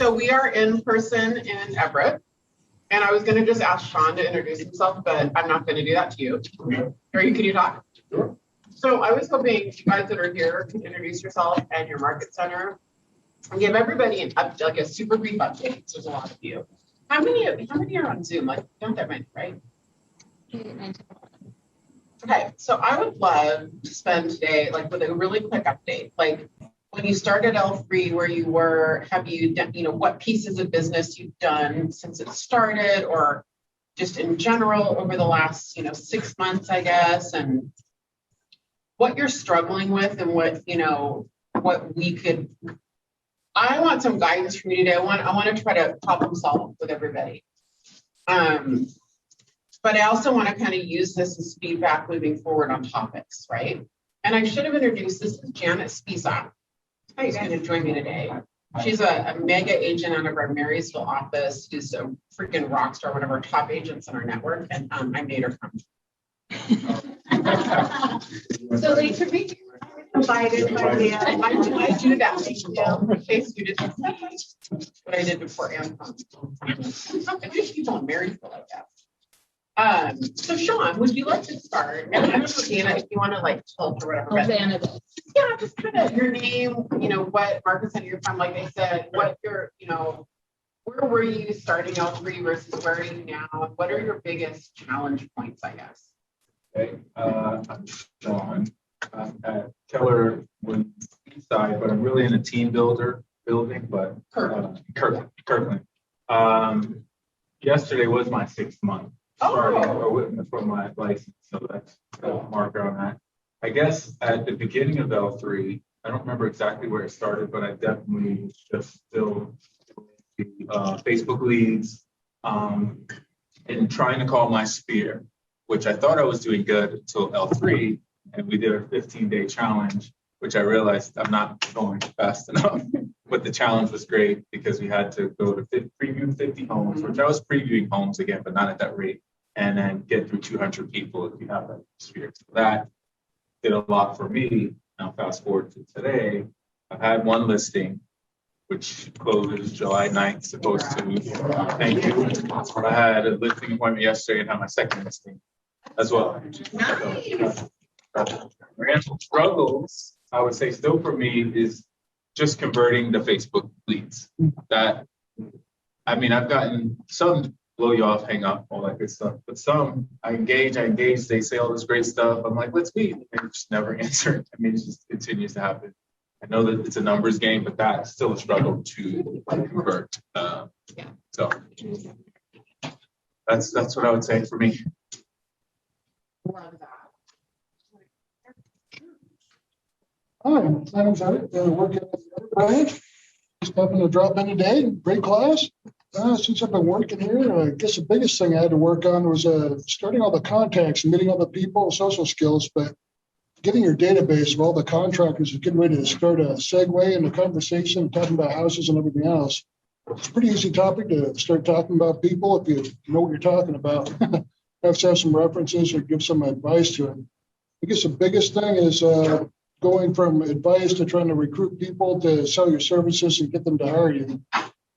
So we are in person in Everett. And I was going to just ask Sean to introduce himself, but I'm not going to do that to you. Can you talk? Sure. So I was hoping you guys that are here could introduce yourself and your market center and give everybody like a super brief update. There's a lot of you. How many are on Zoom? Like, not that many, right? Okay, so I would love to spend today like with a really quick update. Like when you started L3, where you were, have you done, what pieces of business you've done since it started, or just in general over the last, 6 months, I guess, and what you're struggling with and what we could. I want some guidance from you today. I want to try to problem solve with everybody. But I also want to kind of use this as feedback moving forward on topics, right? And I should have introduced, this is Janet Spisak. She's going to join me today. She's a mega agent out of our Marysville office, who's a freaking rock star, one of our top agents in our network, and I made her come. So they should be invited by me. I do that. In case you didn't see what I did before Anne comes. I think people in Marysville like that. So Sean, would you like to start? And I don't know, Dana, if you want to like tilt or whatever. Yeah, just kind of your name, what market center you're from, like I said, what your, where were you starting L3 versus where are you now? And what are your biggest challenge points, I guess? Okay, I'm Sean. I'm at Keller Eastside, but I'm really in a team builder building, but Kirkland. Yesterday was my 6th month. Starting for my license, so that's a marker on that. I guess at the beginning of L3, I don't remember exactly where it started, but I definitely was just still Facebook leads and trying to call my sphere, which I thought I was doing good until L3, and we did a 15-day challenge, which I realized I'm not going fast enough. But the challenge was great because we had to go to preview 50 homes, which I was previewing homes again, but not at that rate. And then get through 200 people if you have that sphere. So that did a lot for me. Now fast forward to today, I've had one listing, which closes July 9th, supposed to. Thank you. I had a listing appointment yesterday and had my 2nd listing as well. Nice. So, struggles, I would say still for me is just converting the Facebook leads. That, I've gotten some blow you off, hang up, all that good stuff. But some, I engage, they say all this great stuff. I'm like, let's meet. And just never answer. it just continues to happen. I know that it's a numbers game, but that's still a struggle to convert. So that's what I would say for me. Hi, I'm working at the branch. Just happened to drop in today. Great class. Since I've been working here, I guess the biggest thing I had to work on was starting all the contacts, meeting all the people, social skills, but getting your database of all the contractors is getting ready to start a segue in the conversation, talking about houses and everything else. It's a pretty easy topic to start talking about people if you know what you're talking about. Have to have some references or give some advice to it. I guess the biggest thing is going from advice to trying to recruit people to sell your services and get them to hire you.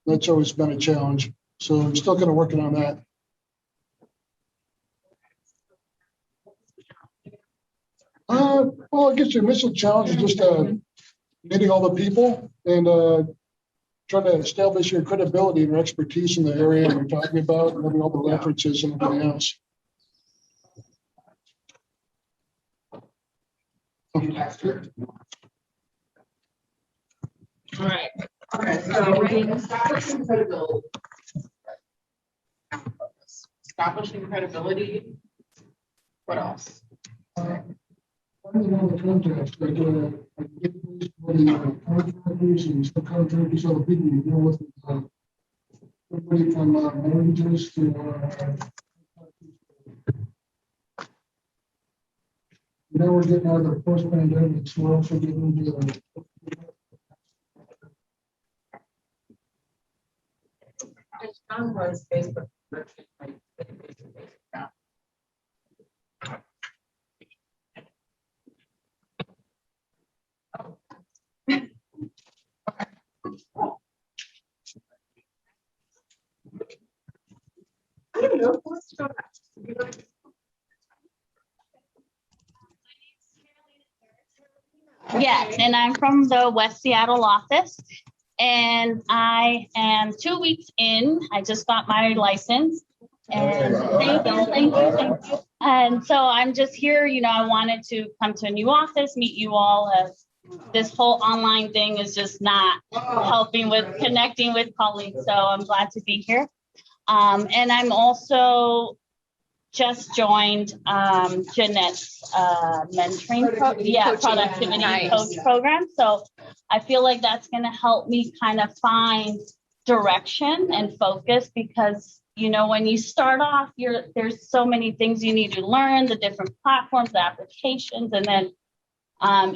That's always been a challenge. So I'm still kind of working on that. Well, I guess your initial challenge is just meeting all the people and trying to establish your credibility and your expertise in the area you're talking about, and having all the references and everything else. All right. Okay, so establishing credibility. What else? Contractors and subcontractors, other people you deal with, everybody from mortgages to now we're getting out of the post-pandemic, so we're also getting into Was Facebook. know, who wants to go next? Yes, and I'm from the West Seattle office. And I am 2 weeks in. I just got my license. And thank you. And so I'm just here, I wanted to come to a new office, meet you all, as this whole online thing is just not helping with connecting with colleagues. So I'm glad to be here. And I'm also just joined Jeanette's mentoring productivity coach program. So I feel like that's going to help me kind of find direction and focus, because when you start off, there's so many things you need to learn, the different platforms, the applications, and then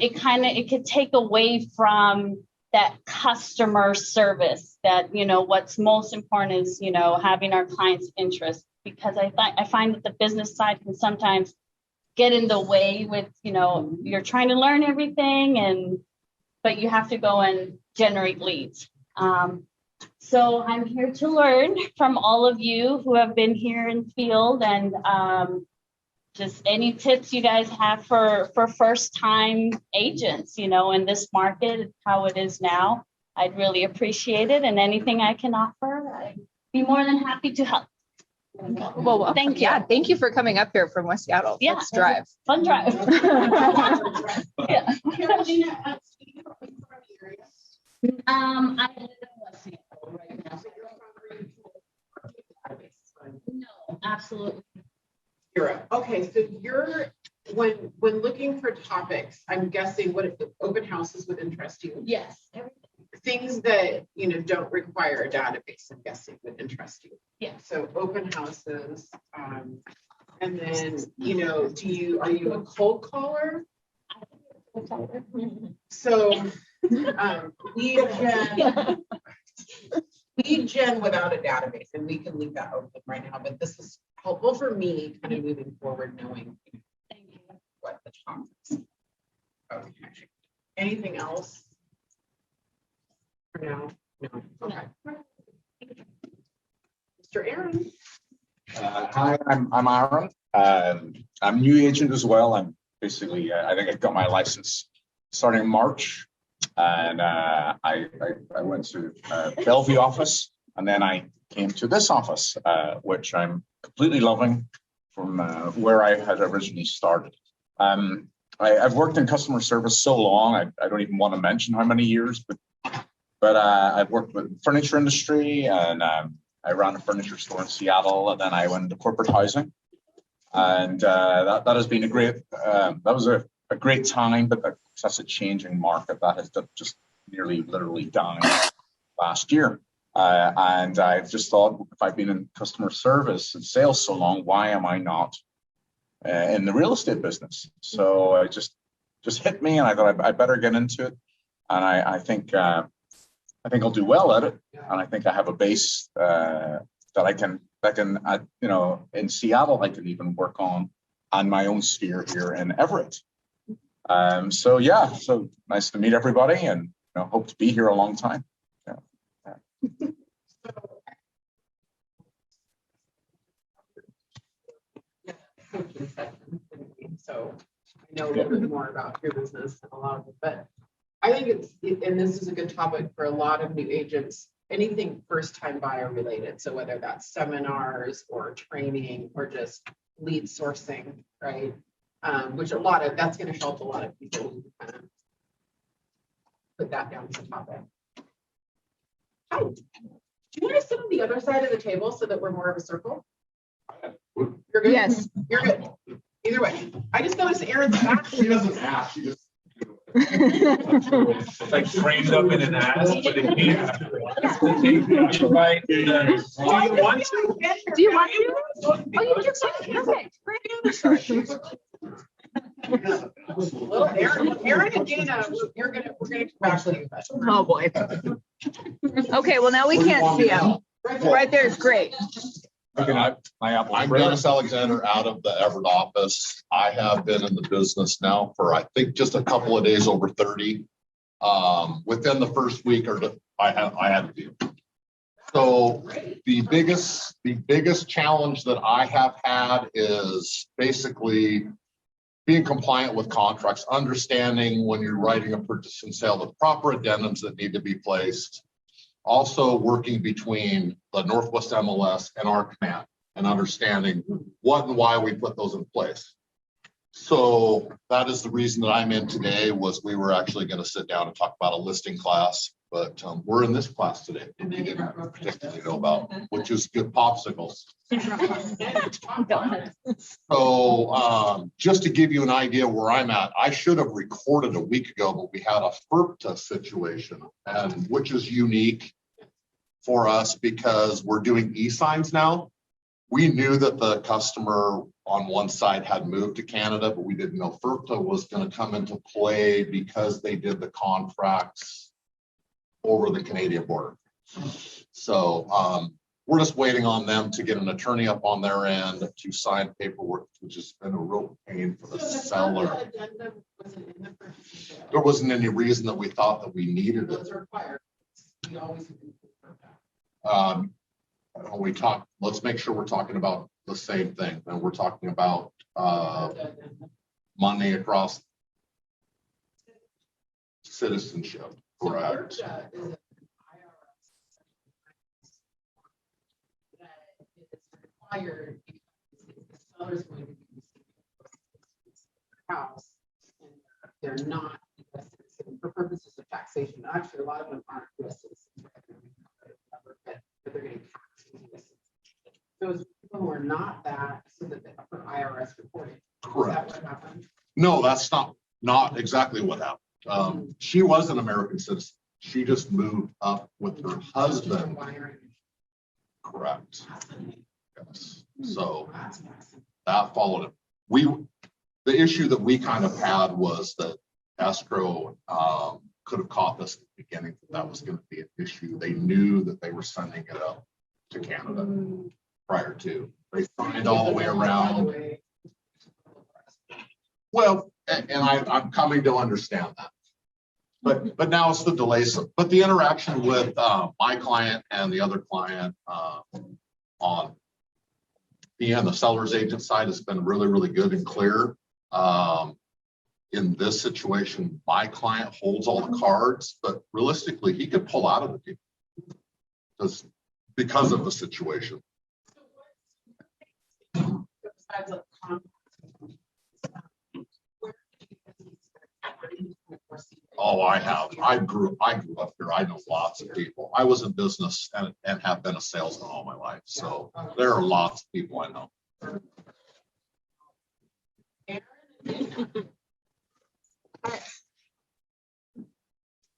it could take away from that customer service that, what's most important is, having our clients' interest, because I find that the business side can sometimes get in the way with, you're trying to learn everything but you have to go and generate leads. So I'm here to learn from all of you who have been here in field, and just any tips you guys have for first time agents, in this market, how it is now. I'd really appreciate it. And anything I can offer, I'd be more than happy to help. Well, thank you. Yeah, thank you for coming up here from West Seattle. Yeah. Let's drive. Fun drive. Yeah. Carolina, I live in West Seattle right now. No, absolutely. Okay, so when looking for topics, I'm guessing what open houses would interest you. Yes. Things that don't require a database, I'm guessing would interest you. Yeah. So open houses, and then are you a cold caller? So lead gen without a database, and we can leave that open right now, but this is helpful for me kind of moving forward, knowing what the topics. Okay. Anything else for now? No. Okay. Mr. Aaron. Hi, I'm Aaron. I'm a new agent as well. I'm basically, I think I got my license starting in March, and I went to Bellevue office, and then I came to this office, which I'm completely loving from where I had originally started. I've worked in customer service so long, I don't even want to mention how many years, but I've worked with furniture industry, and I ran a furniture store in Seattle, and then I went into corporate housing, and that has been a great. That was a great time, but that's a changing market that has just nearly literally died last year. And I've just thought, if I've been in customer service and sales so long, why am I not in the real estate business? So it just hit me, and I thought I better get into it. And I think I'll do well at it, and I think I have a base that I can in Seattle I can even work on my own sphere here in Everett. So yeah, so nice to meet everybody, and hope to be here a long time. So I know a little bit more about your business and a lot of it, but I think and this is a good topic for a lot of new agents, anything first time buyer related. So whether that's seminars or training or just lead sourcing, right? Which that's going to help a lot of people kind of put that down as a topic. Hi. Do you want to sit on the other side of the table so that we're more of a circle? You're good? Yes. You're good. Either way. I just noticed Aaron's back. She doesn't ask, she just. It's like framed up in an ass, but it can't. Right. Do you want to? Do you want to? Oh, you just perfect. Well, Aaron and Dana, we're gonna come back to you. Oh boy. Okay, well now we can't see him. Right there is great. I'm Dennis Alexander out of the Everett office. I have been in the business now for, I think, just a couple of days over 30. Within the first week I had a deal. So the biggest challenge that I have had is basically being compliant with contracts, understanding when you're writing a purchase and sale, the proper addendums that need to be placed. Also working between the Northwest MLS and our command and understanding what and why we put those in place. So that is the reason that I'm in today, was we were actually going to sit down and talk about a listing class, but we're in this class today that we didn't particularly know about, which is good popsicles. So just to give you an idea where I'm at, I should have recorded a week ago, but we had a FERPTA situation, and which is unique for us because we're doing e-signs now. We knew that the customer on one side had moved to Canada, but we didn't know FERPTA was going to come into play because they did the contracts over the Canadian border. So we're just waiting on them to get an attorney up on their end to sign paperwork, which has been a real pain for the seller. There wasn't any reason that we thought that we needed it. When we talk, let's make sure we're talking about the same thing. And we're talking about money across citizenship, correct? Required because the seller's going to be house and they're not US citizens for purposes of taxation. Actually, a lot of them aren't US citizens, but they're getting taxed in US citizens. Those people who are not that, so that they for IRS reporting. Correct. Is that what happened? No, that's not exactly what happened. She was an American citizen. She just moved up with her husband. Correct. Yes. So that followed it. The issue that we kind of had was that escrow could have caught this at the beginning. That was going to be an issue. They knew that they were sending it up to Canada prior to. They signed all the way around. Well, and I'm coming to understand that. But now it's the delays. But the interaction with my client and the other client on the seller's agent side has been really, really good and clear. In this situation, my client holds all the cards, but realistically, he could pull out of the deal because of the situation. Oh, I have. I grew up here. I know lots of people. I was in business and have been a salesman all my life. So there are lots of people I know.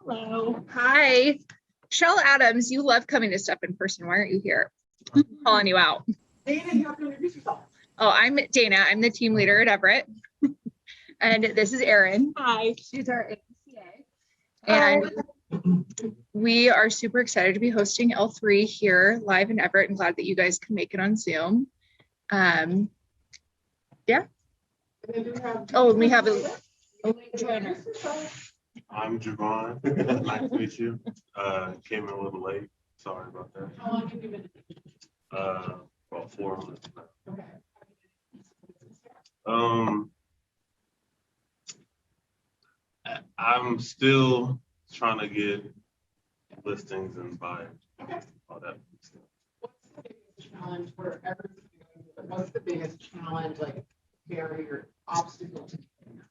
Hello. Hi. Michelle Adams, you love coming to stuff in person. Why aren't you here? I'm calling you out. Dana, you have to introduce yourself. Oh, I'm Dana. I'm the team leader at Everett. And this is Erin. Hi. She's our ACA. And we are super excited to be hosting L3 here live in Everett. I'm glad that you guys can make it on Zoom. Yeah. Oh, and we have a late joiner. I'm Javon. Nice to meet you. Came in a little late. Sorry about that. How long have you been? About 4 months now. Okay. I'm still trying to get listings and buy all that stuff. What's the biggest challenge for everything? What's the biggest challenge, like barrier, obstacle to getting that?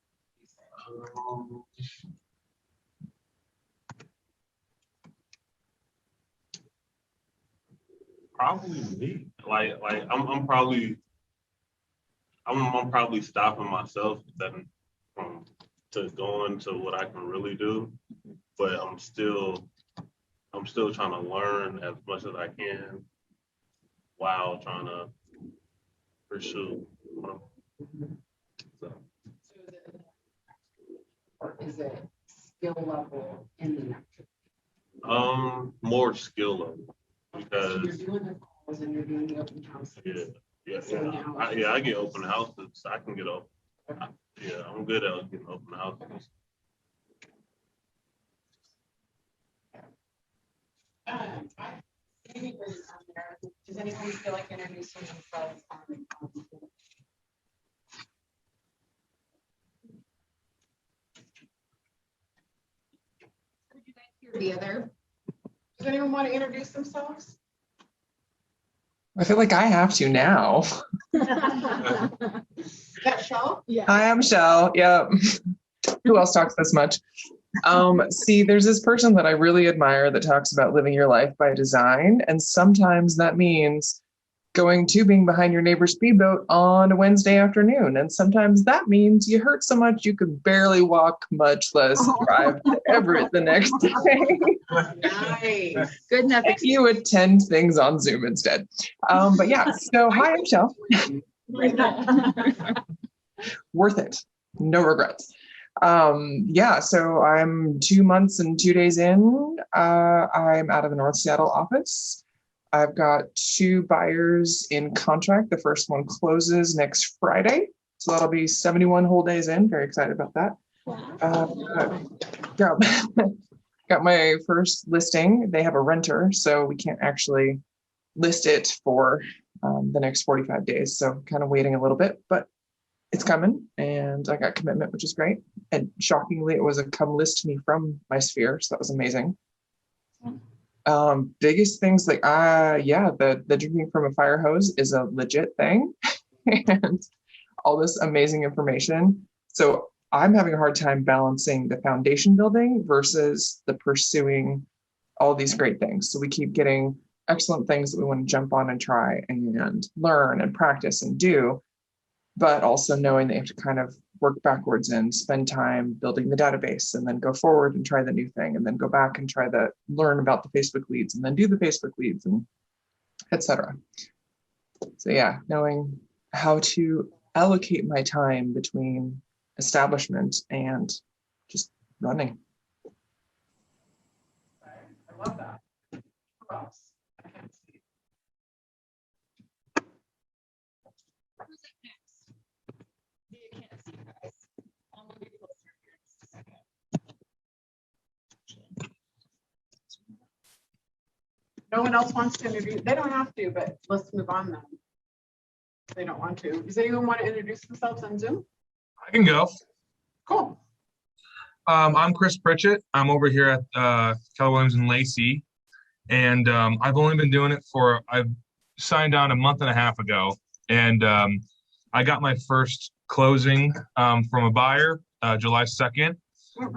Probably me. Like I'm probably stopping myself then from to going to what I can really do, but I'm still trying to learn as much as I can while trying to pursue. So. Or is it skill level in the next? More skill level because So you're doing the calls and you're doing the open houses. I get open houses. I can get open. Yeah, I'm good at getting open houses. I Does anyone feel like introducing themselves? The other. Does anyone want to introduce themselves? I feel like I have to now. Is that Shell? Yeah. Hi, I'm Shell. Yep. Who else talks this much? See, there's this person that I really admire that talks about living your life by design. And sometimes that means going tubing behind your neighbor's speedboat on a Wednesday afternoon. And sometimes that means you hurt so much you could barely walk, much less drive to Everett the next day. Nice. Good enough. And you attend things on Zoom instead. But yeah, so hi, I'm Shell. Worth it. No regrets. Yeah, so I'm 2 months and 2 days in. I'm out of the North Seattle office. I've got 2 buyers in contract. The first one closes next Friday. So that'll be 71 whole days in. Very excited about that. Got my first listing. They have a renter, so we can't actually list it for the next 45 days. So kind of waiting a little bit, but it's coming, and I got commitment, which is great. And shockingly, it was a come list me from my sphere, so that was amazing. Biggest things like the drinking from a fire hose is a legit thing, and all this amazing information. So I'm having a hard time balancing the foundation building versus the pursuing all these great things. So we keep getting excellent things that we want to jump on and try and learn and practice and do, but also knowing that you have to kind of work backwards and spend time building the database and then go forward and try the new thing and then go back and learn about the Facebook leads and then do the Facebook leads and etc. So yeah, knowing how to allocate my time between establishment and just running. I love that. Who else? I can't see. No one else wants to introduce, they don't have to, but let's move on then. They don't want to. Does anyone want to introduce themselves on Zoom? I can go. Cool. I'm Chris Pritchett. I'm over here at Keller Williams and Lacey, and I've only been doing it I've signed on a month and a half ago, and I got my first closing from a buyer July 2nd,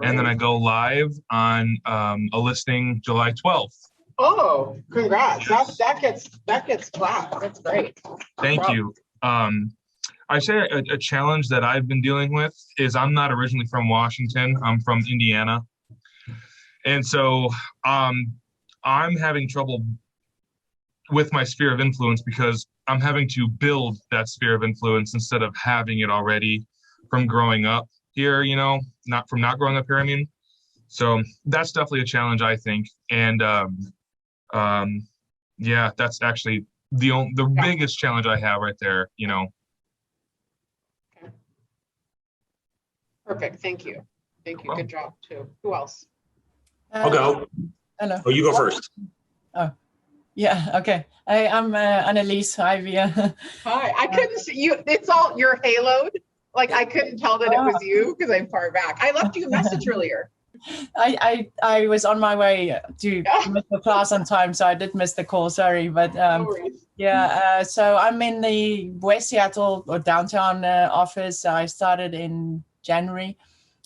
and then I go live on a listing July 12th. Oh, congrats. That gets clapped. That's great. Thank you. I say a challenge that I've been dealing with is I'm not originally from Washington. I'm from Indiana. And so I'm having trouble with my sphere of influence because I'm having to build that sphere of influence instead of having it already from growing up here, not growing up here, I mean. So that's definitely a challenge, I think. And yeah, that's actually the biggest challenge I have right there, Okay. Perfect. Thank you. Thank you. Good job too. Who else? I'll go. Hello. Oh, you go first. Oh, yeah. Okay. I'm Annalise. Hi, Vija. Hi. I couldn't see you. It's all you're haloed. Like I couldn't tell that it was you because I'm far back. I left you a message earlier. I was on my way to miss the class on time, so I did miss the call. Sorry, but yeah. So I'm in the West Seattle or downtown office. I started in January,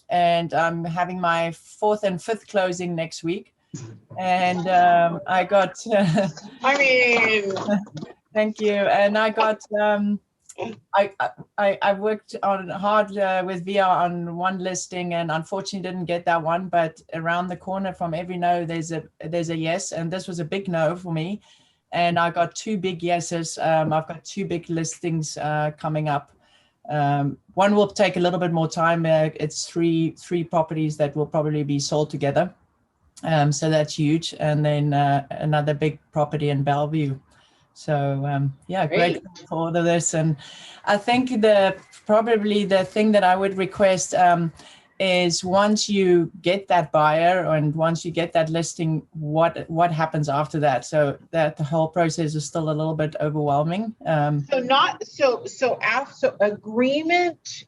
and I'm having my 4th and 5th closing next week. And I got. I mean, thank you. And I got. I worked hard with Vija on one listing and unfortunately didn't get that one, but around the corner from every no there's a yes, and this was a big no for me, and I got 2 big yeses. I've got 2 big listings coming up. One will take a little bit more time. It's three properties that will probably be sold together, so that's huge, and then another big property in Bellevue. So yeah, great for all of this. And I think probably the thing that I would request, is once you get that buyer and once you get that listing, what happens after that? So that the whole process is still a little bit overwhelming. So agreement,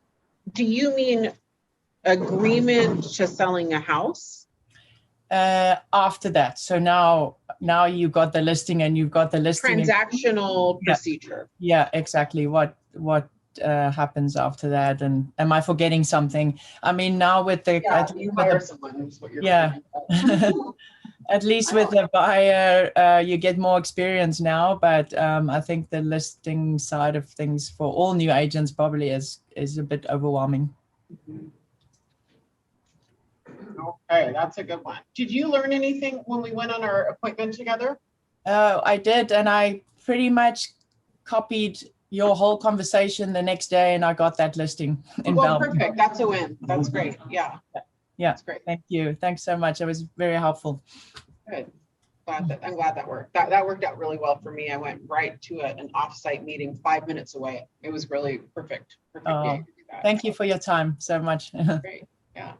do you mean agreement to selling a house? After that, so now you've got the listing and you've got the listing. Transactional procedure. Yeah, exactly. What happens after that? And am I forgetting something? I mean, now with the You hire someone is what you're at least with the buyer, you get more experience now. But I think the listing side of things for all new agents probably is a bit overwhelming. Okay, that's a good one. Did you learn anything when we went on our appointment together? I did, and I pretty much copied your whole conversation the next day, and I got that listing in Belgium. Perfect. That's a win. That's great. Yeah. Yeah, that's great. Thank you. Thanks so much. It was very helpful. Good. I'm glad that worked. That worked out really well for me. I went right to an offsite meeting 5 minutes away. It was really perfect. Oh, thank you for your time so much. Great. Yeah.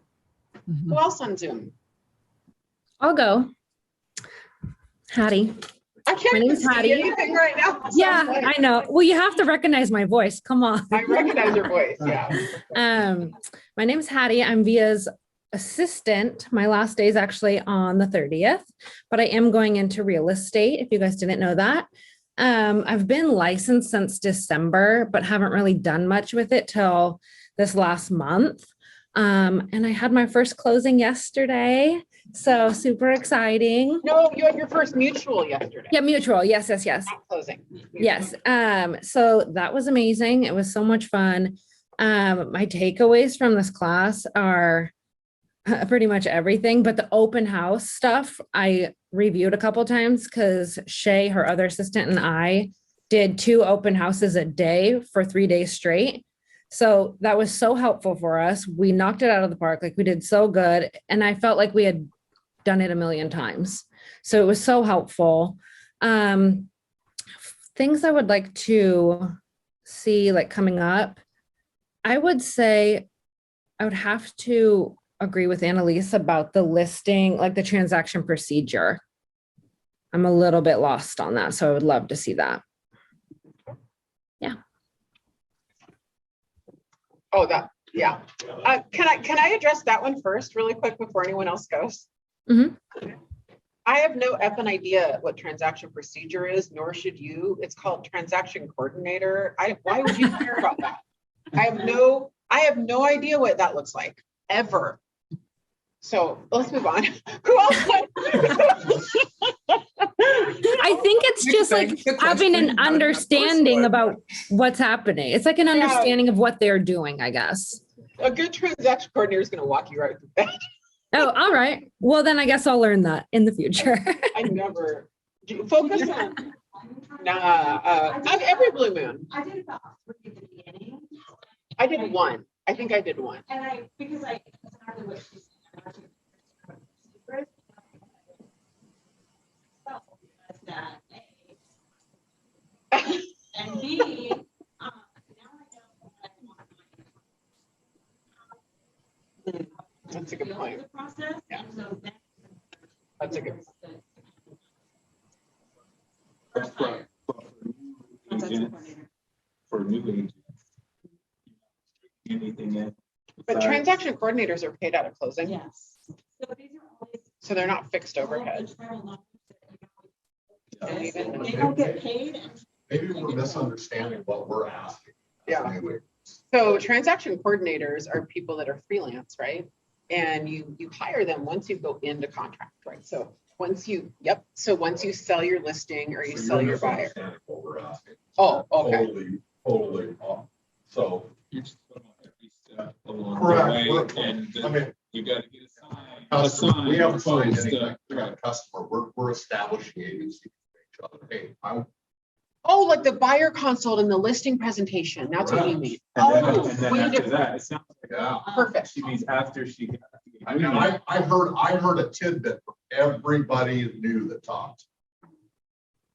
Who else on Zoom? I'll go. Hattie. I can't My name's see Hattie. anything right now. Yeah, I know. Well, you have to recognize my voice. Come on. I recognize your voice. Yeah. My name's Hattie. I'm Vija's assistant. My last day is actually on the 30th, but I am going into real estate, if you guys didn't know that. I've been licensed since December, but haven't really done much with it till this last month. And I had my first closing yesterday. So super exciting. No, you had your first mutual yesterday. Yeah, mutual. Yes. Not closing. Yes. So that was amazing. It was so much fun. My takeaways from this class are pretty much everything, but the open house stuff I reviewed a couple times because Shay, her other assistant, and I did 2 open houses a day for 3 days straight. So that was so helpful for us. We knocked it out of the park. Like we did so good. And I felt like we had done it a million times. So it was so helpful. Things I would like to see like coming up, I would say I would have to agree with Annalise about the listing, like the transaction procedure. I'm a little bit lost on that. So I would love to see that. Yeah. Oh, yeah. Can I address that one first really quick before anyone else goes? Mm-hmm. I have no effing idea what transaction procedure is, nor should you. It's called transaction coordinator. Why would you care about that? I have no idea what that looks like ever. So let's move on. Who else? I think it's just like having an understanding about what's happening. It's like an understanding of what they're doing, I guess. A good transaction coordinator is going to walk you right through that. Oh, all right. Well, then I guess I'll learn that in the future. I never focus on every blue moon. I did about 3 at the beginning. I did 1. I think I did 1. And because exactly what she said. That and B, now I know what I want. That's a good point. The process. Yeah. So that's a good For new agents. Anything in. But transaction coordinators are paid out of closing. Yes. So these are always. So they're not fixed overhead. They don't get paid. Maybe we're misunderstanding what we're asking. Yeah. So transaction coordinators are people that are freelance, right? And you hire them once you go into contract, right? So once you sell your listing or you sell your buyer. What we're asking. Oh, okay. Totally wrong. So. You're just every step along Correct. the way, and then I mean, you got to get a sign. customer, we haven't signed post, anything. We got a customer. We're establishing agency for each other. Hey, Oh, like the buyer consult and the listing presentation. That's what you mean. And then We need after to- that, it sounds like yeah. Perfect. she means after she got the I mean, agreement. I heard a tidbit from everybody new that talked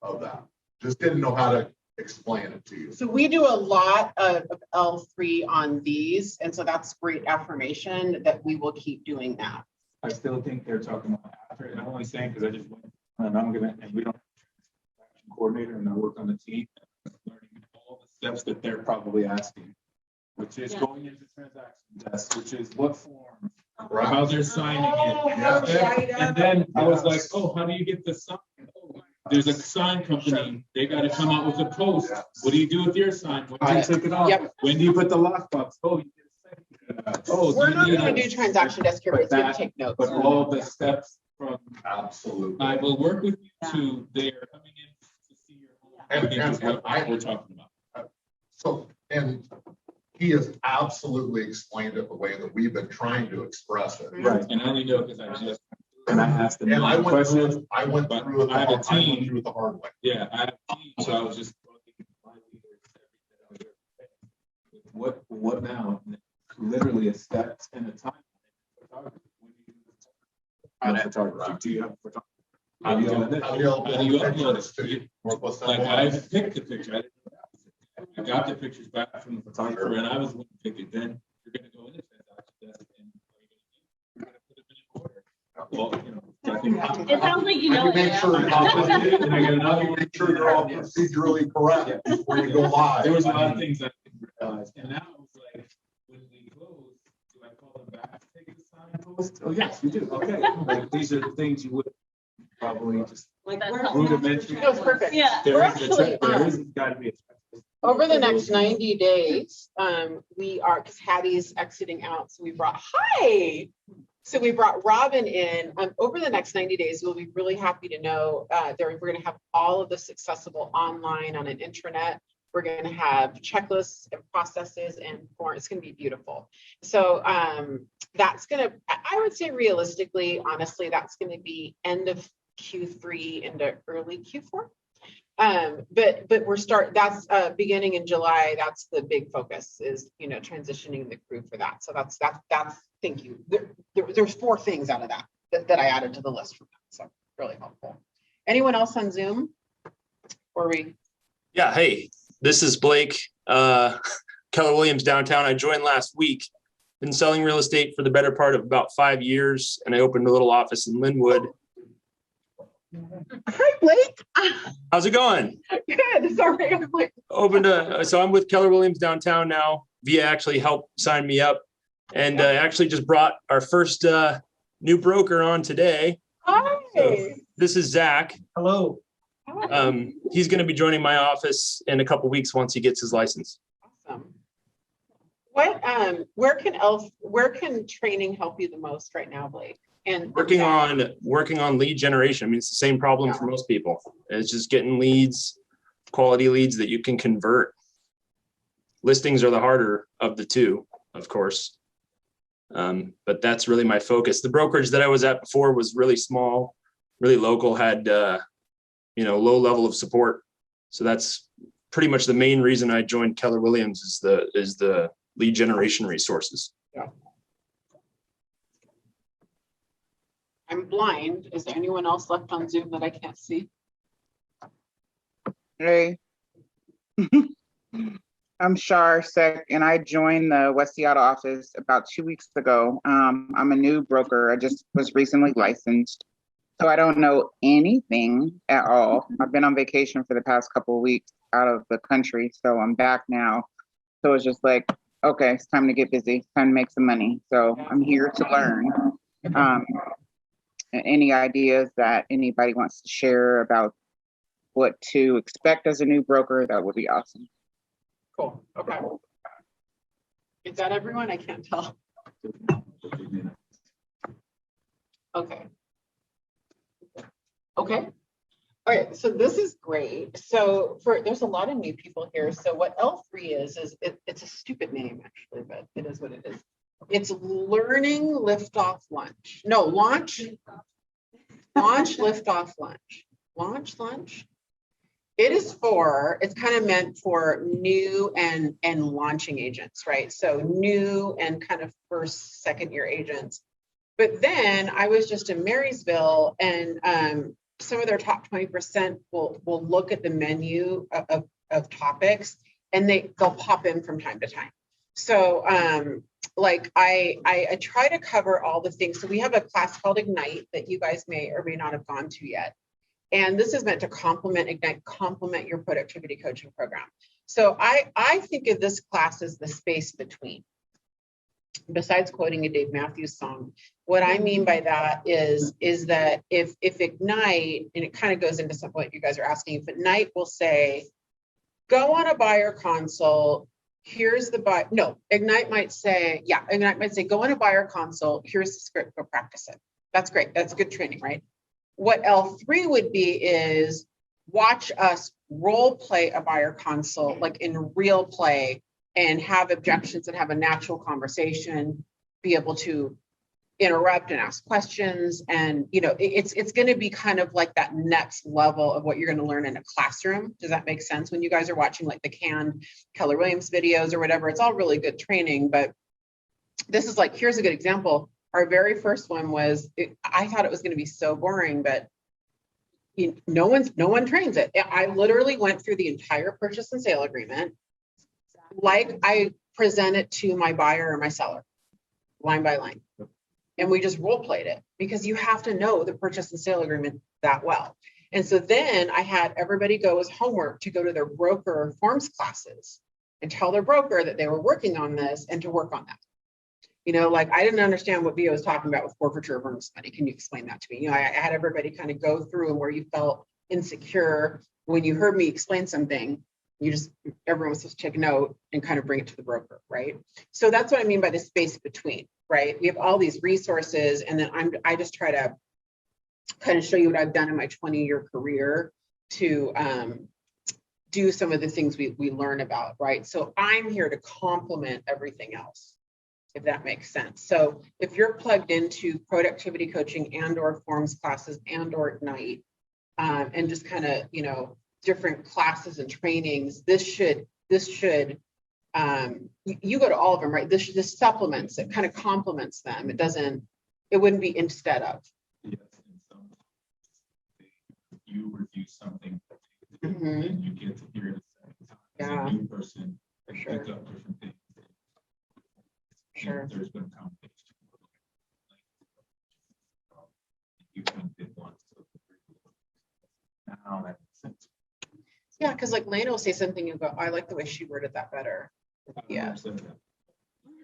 of that. Just didn't know how to explain it to you. So we do a lot of L3 on these, and so that's great affirmation that we will keep doing that. I still think they're talking about after, and I'm only saying because I just went, and I'm gonna, and we don't have a transaction coordinator, and I work on the team, learning all the steps that they're probably asking, which is going into transaction desk, which is what form, or how they're signing it. And then I was like, oh, how do you get the sign? Oh, there's a sign company, they gotta come out with a post. What do you do with your sign? When do you take it off? Yep. When do you put the lockbox? Oh, you get a second. Oh, We're do not you gonna need do transaction desk here, but it's gonna take notes. But all the steps from, Absolutely. I will work with you to they're coming in to see your home. I think is what we're talking about. So, and he has absolutely explained it the way that we've been trying to express it. Right, and I only know because I just, and I asked them And I went questions. through, I went but through it. I have a I went team. through it the hard way. Yeah, I have a team, so I was just. What now? Literally a steps and a time. Photography. Do you have photography? How do you upload it? Like I picked the picture. I got the pictures back from the photographer and I was going to pick it. Then you're going to go in the transaction desk and you're going to put them in order. Well, you know, I think. It sounds like you know it. Make sure And I got another. make sure you're all procedurally correct before you go live. There was a lot of things I didn't realize. And now it's like, when we close, do I call them back to take the sign post? Oh, yes, you do. Okay. Like, these are the things you would probably just rudimentary. That was perfect. Yeah. There We're is actually, there is gotta be a. over the next 90 days, we are, because Hattie's exiting out, so we brought, so we brought Robin in. Over the next 90 days, we'll be really happy to know we're going to have all of this accessible online on an intranet. We're going to have checklists and processes and forms. It's going to be beautiful. So that's going to, I would say realistically, honestly, that's going to be end of Q3 into early Q4. But that's beginning in July. That's the big focus is, you know, transitioning the crew for that. So that's, thank you. There's 4 things out of that I added to the list from that. So really helpful. Anyone else on Zoom? Or we? Yeah, hey, this is Blake, Keller Williams downtown. I joined last week. Been selling real estate for the better part of about 5 years, and I opened a little office in Linwood. Hi, Blake. How's it going? Good. Sorry. I'm like, So I'm with Keller Williams downtown now. Vija actually helped sign me up, and actually just brought our first new broker on today. hi. So this is Zach. Hello. He's going to be joining my office in a couple weeks once he gets his license. Awesome. What where can training help you the most right now, Blake? And Working on lead generation. I mean, it's the same problem for most people. It's just getting leads, quality leads that you can convert. Listings are the harder of the two, of course. But that's really my focus. The brokerage that I was at before was really small, really local, had low level of support. So that's pretty much the main reason I joined Keller Williams is the lead generation resources. Yeah. I'm blind. Is there anyone else left on Zoom that I can't see? Hey, I'm Shar Sek, and I joined the West Seattle office about 2 weeks ago. I'm a new broker. I just was recently licensed, so I don't know anything at all. I've been on vacation for the past couple of weeks out of the country, so I'm back now. So it's just like, okay, it's time to get busy. It's time to make some money. So I'm here to learn. Any ideas that anybody wants to share about what to expect as a new broker, that would be awesome. Cool. Okay. Is that everyone? I can't tell. Okay. Okay. All right. So this is great. So there's a lot of new people here. So what L3 is it's a stupid name actually, but it is what it is. It's learning liftoff lunch. No, launch liftoff lunch. Launch lunch. It's kind of meant for new and launching agents, right? So new and kind of first, second year agents. But then I was just in Marysville, and some of their top 20% will look at the menu of topics, and they'll pop in from time to time. So like I try to cover all the things. So we have a class called Ignite that you guys may or may not have gone to yet. And this is meant to complement Ignite, complement your productivity coaching program. So I think of this class as the space between. Besides quoting a Dave Matthews song, what I mean by that is that if Ignite, and it kind of goes into some what you guys are asking, if Ignite will say, go on a buyer consult, here's the buy. No, Ignite might say, go on a buyer consult, here's the script, go practice it. That's great. That's good training, right? What L3 would be is watch us role play a buyer consult, like in real play, and have objections and have a natural conversation, be able to interrupt and ask questions. And, you know, it's going to be kind of like that next level of what you're going to learn in a classroom. Does that make sense? When you guys are watching like the canned Keller Williams videos or whatever, it's all really good training, but this is like, here's a good example. Our very first one was, I thought it was going to be so boring, but no one trains it. I literally went through the entire purchase and sale agreement like I present it to my buyer or my seller, line by line. And we just role played it because you have to know the purchase and sale agreement that well. And so then I had everybody go as homework to go to their broker forms classes and tell their broker that they were working on this and to work on that. You know, like I didn't understand what Vija was talking about with forfeiture of earnest money. Can you explain that to me? You know, I had everybody kind of go through where you felt insecure when you heard me explain something. Everyone was supposed to take note and kind of bring it to the broker, right? So that's what I mean by the space between, right? We have all these resources, and then I just try to kind of show you what I've done in my 20-year career to do some of the things we learn about, right? So I'm here to complement everything else, if that makes sense. So if you're plugged into productivity coaching and or forms classes and or Ignite, and just kind of, you know, different classes and trainings, this should you go to all of them, right? This supplements, it kind of complements them. It wouldn't be instead of. Yes, you review something and you get to hear it a second time. Yeah. As a new person, For sure. pick up different things. Sure. There's been conversation. You can get one. Now that makes sense. Yeah, because like Lena will say something, you go, I like the way she worded that better. Yeah.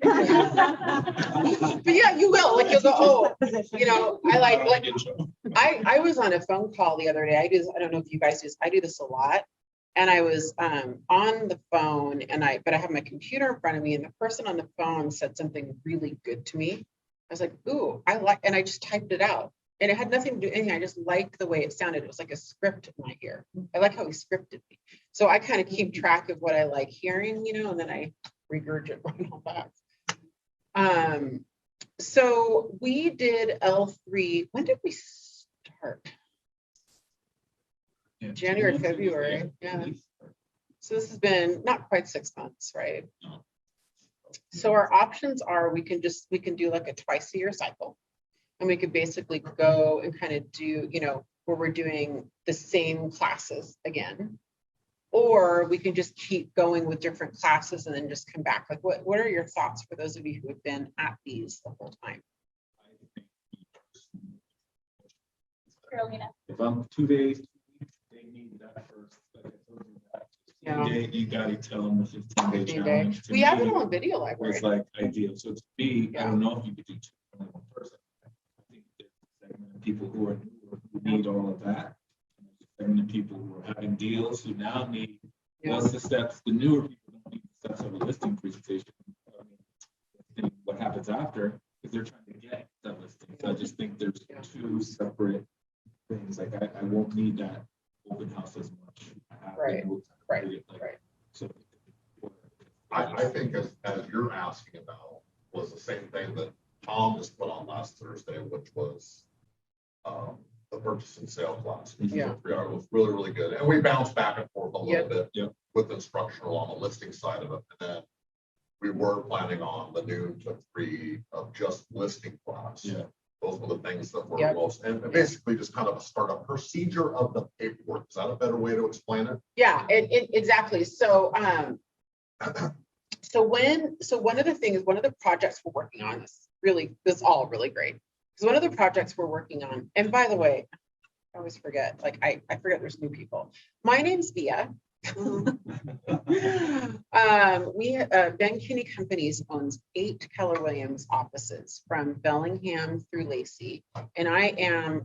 But yeah, you will. Like you'll go, oh, you know, I was on a phone call the other day. I don't know if you guys do this. I do this a lot. And I was on the phone but I have my computer in front of me, and the person on the phone said something really good to me. I was like, ooh, and I just typed it out. And it had nothing to do with anything. I just liked the way it sounded. It was like a script in my ear. I like how he scripted me. So I kind of keep track of what I like hearing, you know, and then I regurgitate all back. So we did L3. When did we start? Yeah, January, February. Yeah. So this has been not quite 6 months, right? So our options are we can do like a twice a year cycle. And we could basically go and kind of do, you know, where we're doing the same classes again. Or we can just keep going with different classes and then just come back. Like, what are your thoughts for those of you who have been at these the whole time? Carolina. If I'm 2 days, they need that first. Like I told you that. Yeah. Day, you got to tell them the 15-day 15 challenge. day. We have it on video library. It's like ideal. So to me, I Yeah. don't know if you could do 2 in one person. I think there's a segment of people who are who need all of that. And there's a segment of people who are having deals who now need what's the steps. The newer people don't need the steps of a listing presentation. I mean, what happens after is they're trying to get that listing. So I just think there's 2 separate things. Like I won't need that open house as much. Right. So I think as you're asking about was the same thing that Tom just put on last Thursday, which was the purchase and sale class. Yeah. It was really, really good. And we bounced back and forth a little bit Yep. with instructional on the listing side of it. And then we were planning on the noon to 3 of just listing class. Yeah. Those were the things that were Yep. most, and basically just kind of a startup procedure of the paperwork. Is that a better way to explain it? Yeah, exactly. So, so one of the things, one of the projects we're working on is really, this is all really great. Because one of the projects we're working on, and by the way, I always forget, like I forget there's new people. My name's Vija. Ben Kinney Companies owns 8 Keller Williams offices from Bellingham through Lacey, and I am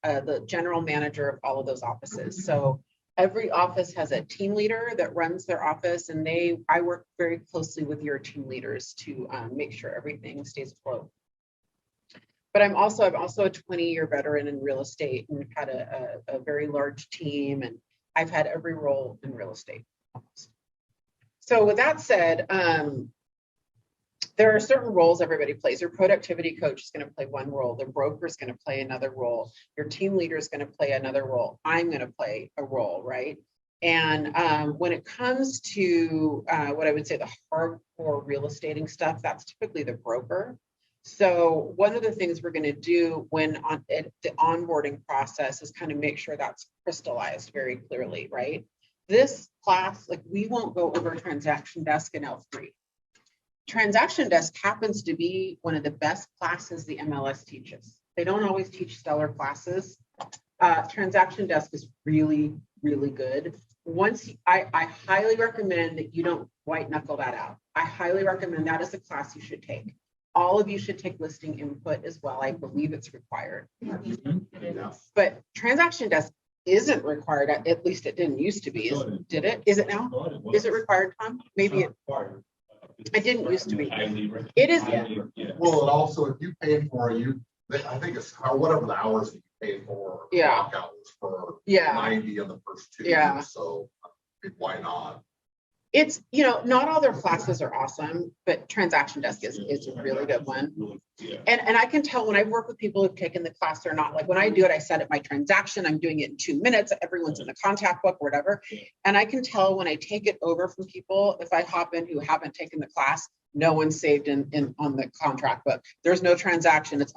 the general manager of all of those offices. So every office has a team leader that runs their office, and I work very closely with your team leaders to make sure everything stays afloat. But I'm also a 20-year veteran in real estate and had a very large team, and I've had every role in real estate almost. So with that said, there are certain roles everybody plays. Your productivity coach is going to play one role. The broker is going to play another role. Your team leader is going to play another role. I'm going to play a role, right? And when it comes to what I would say the hardcore real estating stuff, that's typically the broker. So one of the things we're going to do when on the onboarding process is kind of make sure that's crystallized very clearly, right? This class, like we won't go over transaction desk in L3. Transaction desk happens to be one of the best classes the MLS teaches. They don't always teach stellar classes. Transaction desk is really, really good. I highly recommend that you don't white knuckle that out. I highly recommend that as a class you should take. All of you should take listing input as well. I believe it's required. But transaction desk isn't required. At least it didn't used to be. Did it? Is it now? Is it required, Tom? Maybe it. It didn't used to be. It is. Well, and also if you pay for I think it's whatever the hours that you pay for. Yeah. Hours for 90 in the first 2 Yeah. years. So why not? It's, not all their classes are awesome, but transaction desk is a really good one. And I can tell when I work with people who've taken the class or not, like when I do it, I set up my transaction, I'm doing it in 2 minutes, everyone's in the contact book or whatever. And I can tell when I take it over from people, if I hop in who haven't taken the class, no one's saved in on the contract book. There's no transaction. It's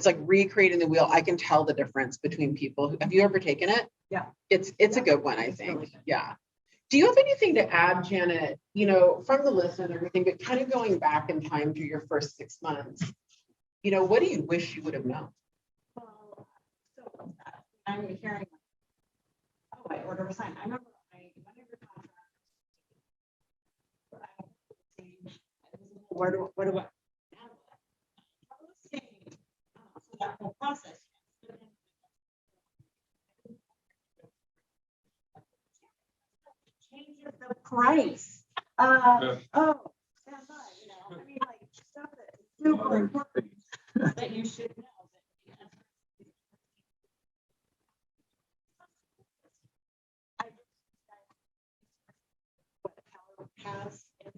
like recreating the wheel. I can tell the difference between people. Have you ever taken it? Yeah. It's a good one, I think. Yeah. Do you have anything to add, Janet, from the list and everything, but kind of going back in time through your first 6 months, what do you wish you would have known? Well, so I'm hearing, oh, I order a sign. I remember I went over contract. What do I? Now what? So that whole process. Changes the price. Oh, stand by, I mean, like stuff that is super important that you should know. What Keller has in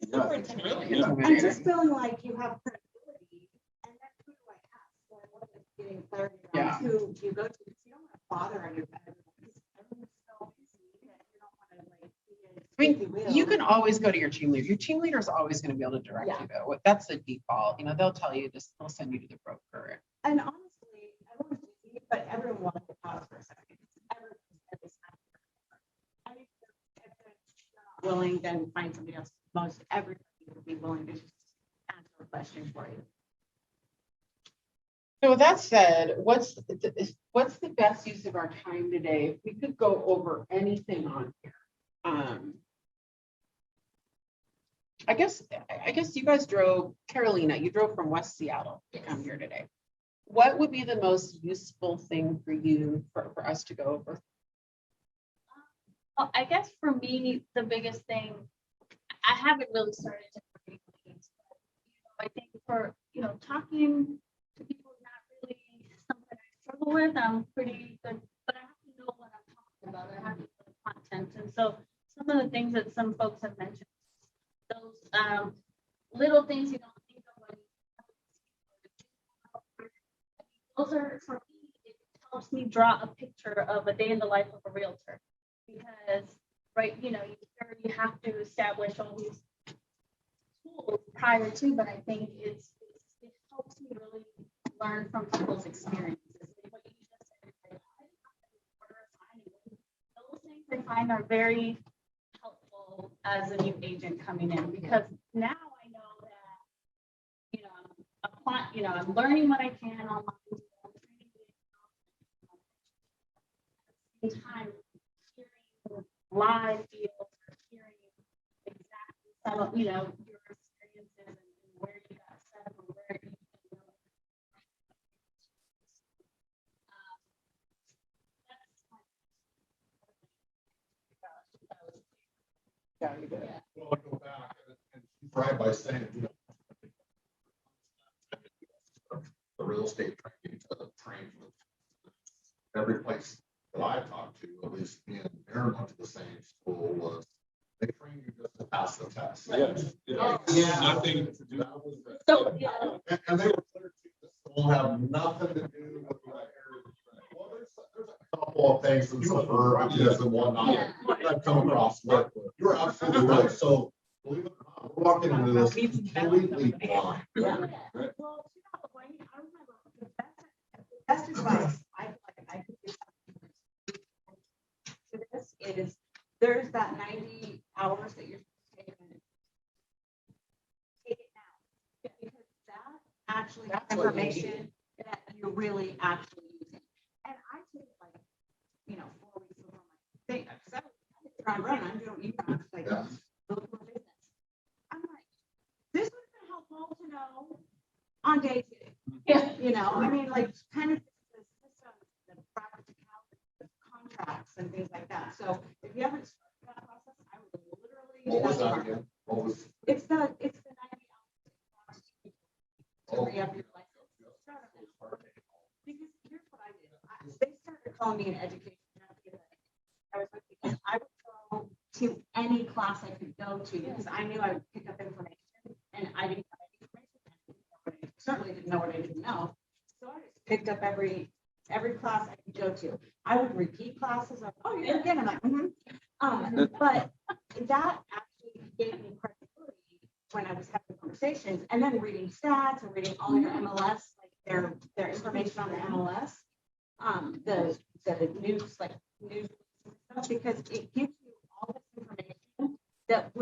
It's super intimidating. And just feeling like you have credibility, and then who do I ask? So I wasn't getting clarity on who you go to. You don't want to bother everybody. Everyone's so busy that you don't want to like be I mean, you can always go to your team leader. Your team leader is always going to be able to direct you though. That's the default. They'll tell you this, they'll send you to the broker. And honestly, everyone's busy, but everyone wants to pause for a second. I mean, if they're not willing, then find somebody else. Most everybody will be willing to just answer a question for you. So with that said, what's the best use of our time today? If we could go over anything on here. I guess you guys drove, Carolina, you drove from West Seattle to come here today. What would be the most useful thing for you for us to go over? Well, I guess for me, the biggest thing, I haven't really started to create leads, but I think for talking to people is not really something I struggle with. I'm pretty good, but I have to know what I'm talking about. I have to know the content. And so some of the things that some folks have mentioned, those little things you don't think of when those are, for me, it helps me draw a picture of a day in the life of a realtor. Because, right, you have to establish all these people prior to, but I think it helps me really learn from people's experiences. What you just said, like, those things I find are very helpful as a new agent coming in, because now I know that, you know, I'm applying, you know, I'm learning what I can online. Time hearing live deals, or hearing exactly some of, you know, your experiences and where you got set up and where you can go. Yeah, you did. Well, I go back and right by saying, you know, the real estate training, train every place that I talked to, at least me and Aaron went to the same school, was they train you just to pass the test. Yes. Yeah. Nothing to do. So, yeah. And they were clear too, this will have nothing to do with what area. Well, there's a couple of things and some verbiages and whatnot that I've come across, but you're absolutely right. So believe it or not, we're walking into this completely blind. Yeah. Well, to that point, I remember the best advice I feel like I could give to this is there's that 90 hours that you're taking. Take it now. Because that actually has information that you're really actually using. And I take like, you know, 4 weeks before my thing. Because I hit the ground running, I'm doing e-commerce, like build my business. I'm like, this would have been helpful to know on day 2. Yeah. You know, I mean, like kind of the system, the practicality, the contracts and things like that. So if you haven't started that process, I would literally. What was that again? What was? It's the 90 hours to re-up your license. Because here's what I did. They started calling me an education advocate. I was like, because I would go to any class I could go to because I knew I would pick up information and I didn't have any information. I certainly didn't know what I didn't know. So I just picked up every class I could go to. I would repeat classes. Like, oh, you're again. I'm like, but that actually gave me credibility when I was having conversations, and then reading stats and reading all your MLS, like their information on the MLS, the news, like news stuff, because it gives you all this information that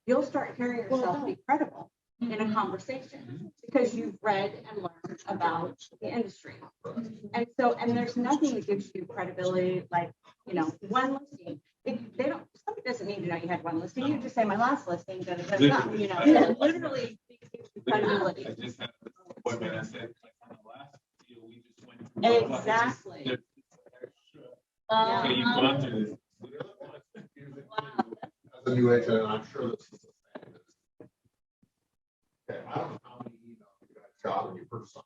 you'll start hearing yourself be credible in a conversation because you've read and learned about the industry. And there's nothing that gives you credibility like, you know, one listing. Somebody doesn't need to know you had one listing. You just say my last listing, you know, it literally gives you credibility. I just had this appointment. I said, like, on the last deal, we just went through. Exactly. Okay, you've gone through this. As a new agent, and I'm sure this is the same. Okay, I don't know how many emails you guys got when you first signed.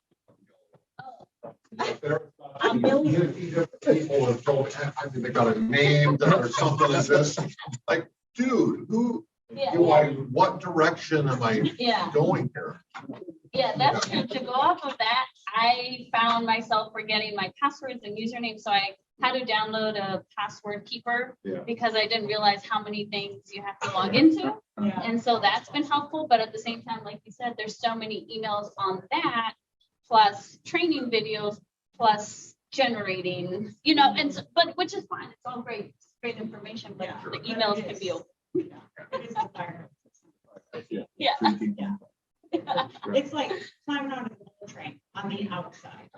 A million people have told, I think they got a name or something like this. Like, dude, what direction am I going here? Yeah, that's true. To go off of that, I found myself forgetting my passwords and usernames. So I had to download a password keeper because I didn't realize how many things you have to log into. Yeah. And so that's been helpful. But at the same time, like you said, there's so many emails on that, plus training videos, plus generating, you know, but which is fine. It's all great. It's great information, but the emails can be open. Yeah. It's like climbing on a train on the outside.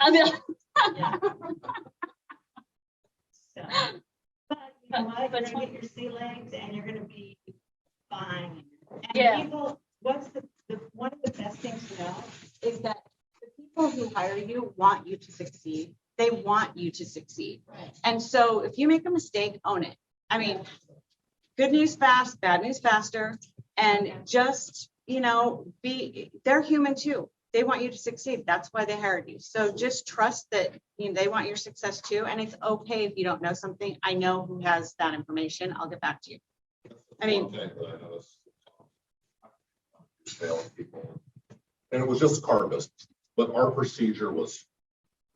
So, but you know what? You're gonna get your sea legs and you're gonna be fine. And people, what's one of the best things to know is that the people who hire you want you to succeed. They want you to succeed. Right. And so if you make a mistake, own it. I mean, good news fast, bad news faster, and just, you know, they're human too. They want you to succeed. That's why they hired you. So just trust that, you know, they want your success too. And it's okay if you don't know something. I know who has that information. I'll get back to you. I mean, salespeople, and it was just a car business, but our procedure was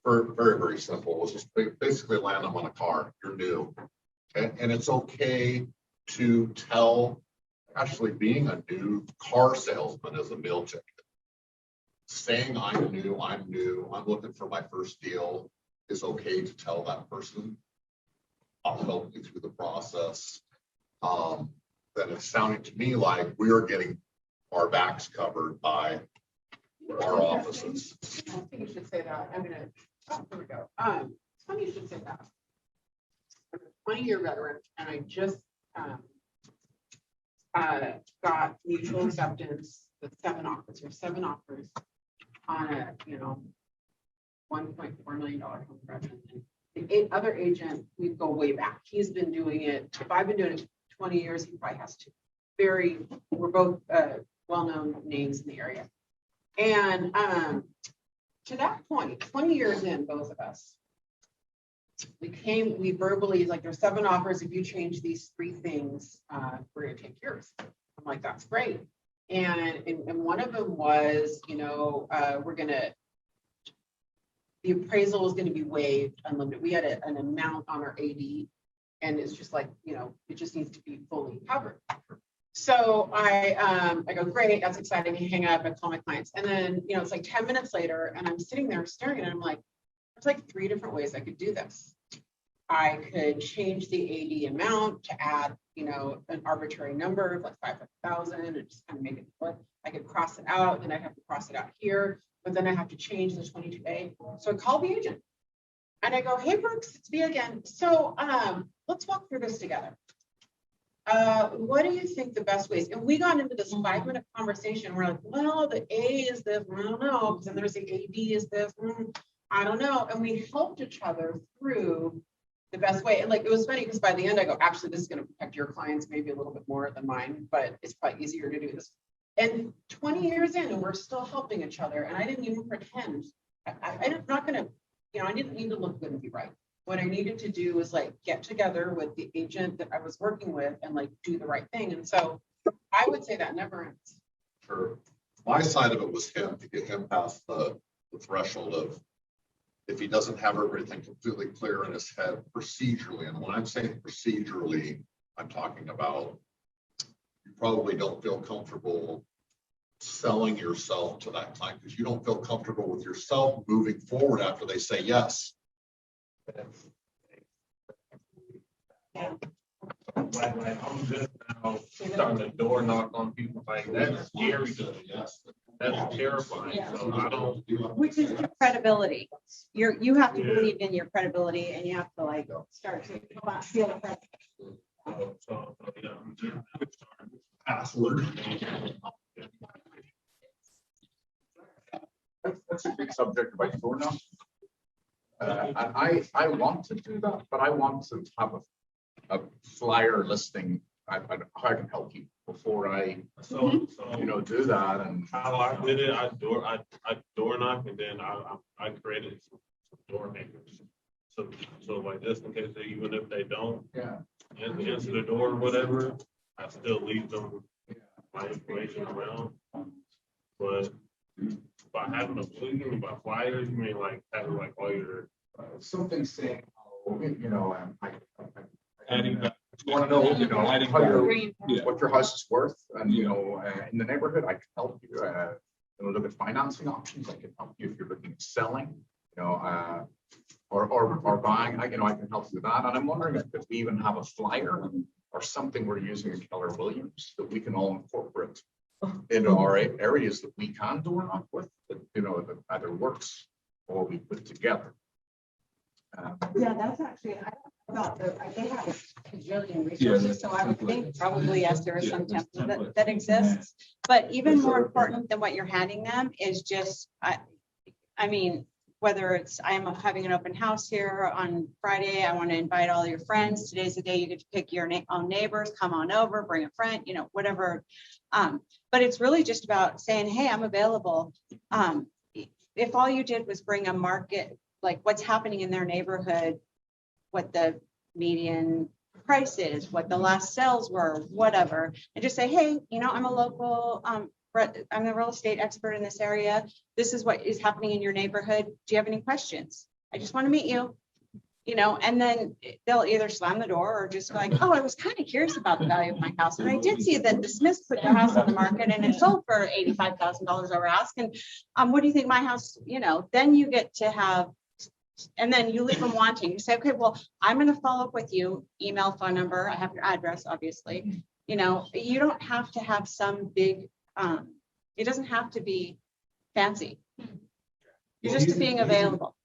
very, very simple. It was just basically land them on a car. You're new, and it's okay to tell actually being a new car salesman is a meal ticket. Saying I'm new, I'm looking for my first deal is okay to tell that person. I'll help you through the process. Then it's sounding to me like we're getting our backs covered by our offices. I don't think you should say that. I'm gonna, oh, here we go. It's funny you should say that. I'm a 20-year veteran and I just got mutual acceptance with 7 offers on a, $1.4 million home project. The other agent, we go way back. He's been doing it. If I've been doing it 20 years, he probably has to. We're both well-known names in the area. And to that point, 20 years in, both of us, we verbally, like, there's 7 offers. If you change these 3 things, we're gonna take yours. I'm like, that's great. And one of them was, the appraisal was going to be waived unlimited. We had an amount on our AD and it's just like, it just needs to be fully covered. So I go, great, that's exciting. I hang up, I call my clients. And then, it's like 10 minutes later and I'm sitting there staring at it. I'm like, there's like 3 different ways I could do this. I could change the AD amount to add, an arbitrary number of like 500,000 and just kind of make it work. I could cross it out and I have to cross it out here, but then I have to change the 22A. So I call the agent and I go, hey, Brooks, it's me again. So let's walk through this together. What do you think the best ways? And we got into this 5-minute conversation. We're like, well, the A is this, I don't know. Because then there's the AD is this, I don't know. And we helped each other through the best way. And like, it was funny because by the end I go, actually, this is going to protect your clients maybe a little bit more than mine, but it's probably easier to do this. And 20 years in, and we're still helping each other. And I didn't even pretend. I'm not going to, I didn't need to look good and be right. What I needed to do was like get together with the agent that I was working with and like do the right thing. And so I would say that never ends. Sure. My side of it was him to get him past the threshold of if he doesn't have everything completely clear in his head procedurally. And when I'm saying procedurally, I'm talking about you probably don't feel comfortable selling yourself to that client because you don't feel comfortable with yourself moving forward after they say yes. Yeah. Like I'm just now starting to door knock on people like that's scary. That's terrifying. So I don't. Which is your credibility. You have to believe in your credibility, and you have to like start to feel the pressure. So yeah, I'm just password. That's a big subject about door knocking. And I want to do that, but I want to have a flyer listing. I can help you before I do that. And how I did it, I door knock and then I created some door makers. So like just in case even if they don't answer the door or whatever, I still leave them my information around. But by having a fleet, by flyers, you mean like having like all your something saying, adding that. You want to know, what your house is worth, and in the neighborhood, I can help you. Look at financing options. I can help you if you're looking at selling, or buying. I can help you with that. And I'm wondering if we even have a flyer or something we're using in Keller Williams that we can all incorporate into our areas that we can door knock with. That that either works or we put together. Yeah, that's actually, I don't know about they have a gazillion resources, so I would think probably yes, there is some template that exists. But even more important than what you're handing them is just, I mean, whether it's I'm having an open house here on Friday, I want to invite all your friends. Today's the day you get to pick your own neighbors, come on over, bring a friend, whatever. But it's really just about saying, hey, I'm available. If all you did was bring a market, like what's happening in their neighborhood, what the median price is, what the last sales were, whatever, and just say, hey, I'm a local, I'm the real estate expert in this area. This is what is happening in your neighborhood. Do you have any questions? I just want to meet you. and then they'll either slam the door or just be like, oh, I was kind of curious about the value of my house. And I did see that the Smiths put their house on the market and it sold for $85,000 over ask. And what do you think my house, then you get to have, and then you leave them wanting. You say, okay, well, I'm going to follow up with you, email, phone number. I have your address, obviously. You don't have to have some big, it doesn't have to be fancy. You're just being available.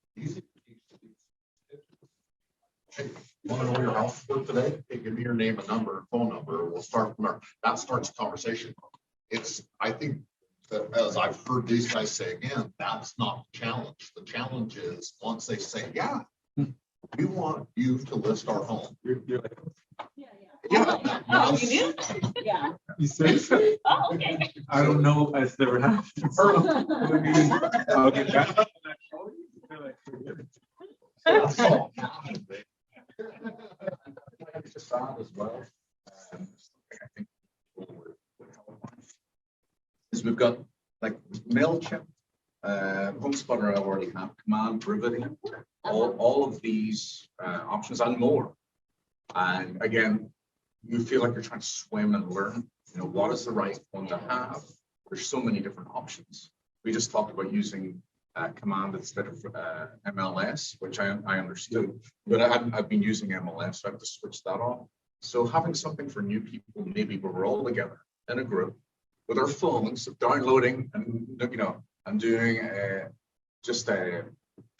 Want to know your house for today? Hey, give me your name and number and phone number. We'll start from there. That starts a conversation. I think that as I've heard these guys say again, that's not the challenge. The challenge is once they say, yeah, we want you to list our home. You're like, yeah. Oh, you knew? Yeah. You said, Oh, okay. I don't know, it's never happened. I'll get back. That's all. As well. I think is we've got like MailChimp, HomeSpotter I already have, Command, Brevity, all of these options and more. And again, you feel like you're trying to swim and learn, what is the right one to have? There's so many different options. We just talked about using Command instead of MLS, which I understood, but I've been using MLS, so I have to switch that off. So having something for new people, maybe where we're all together in a group with our phones, downloading and doing just an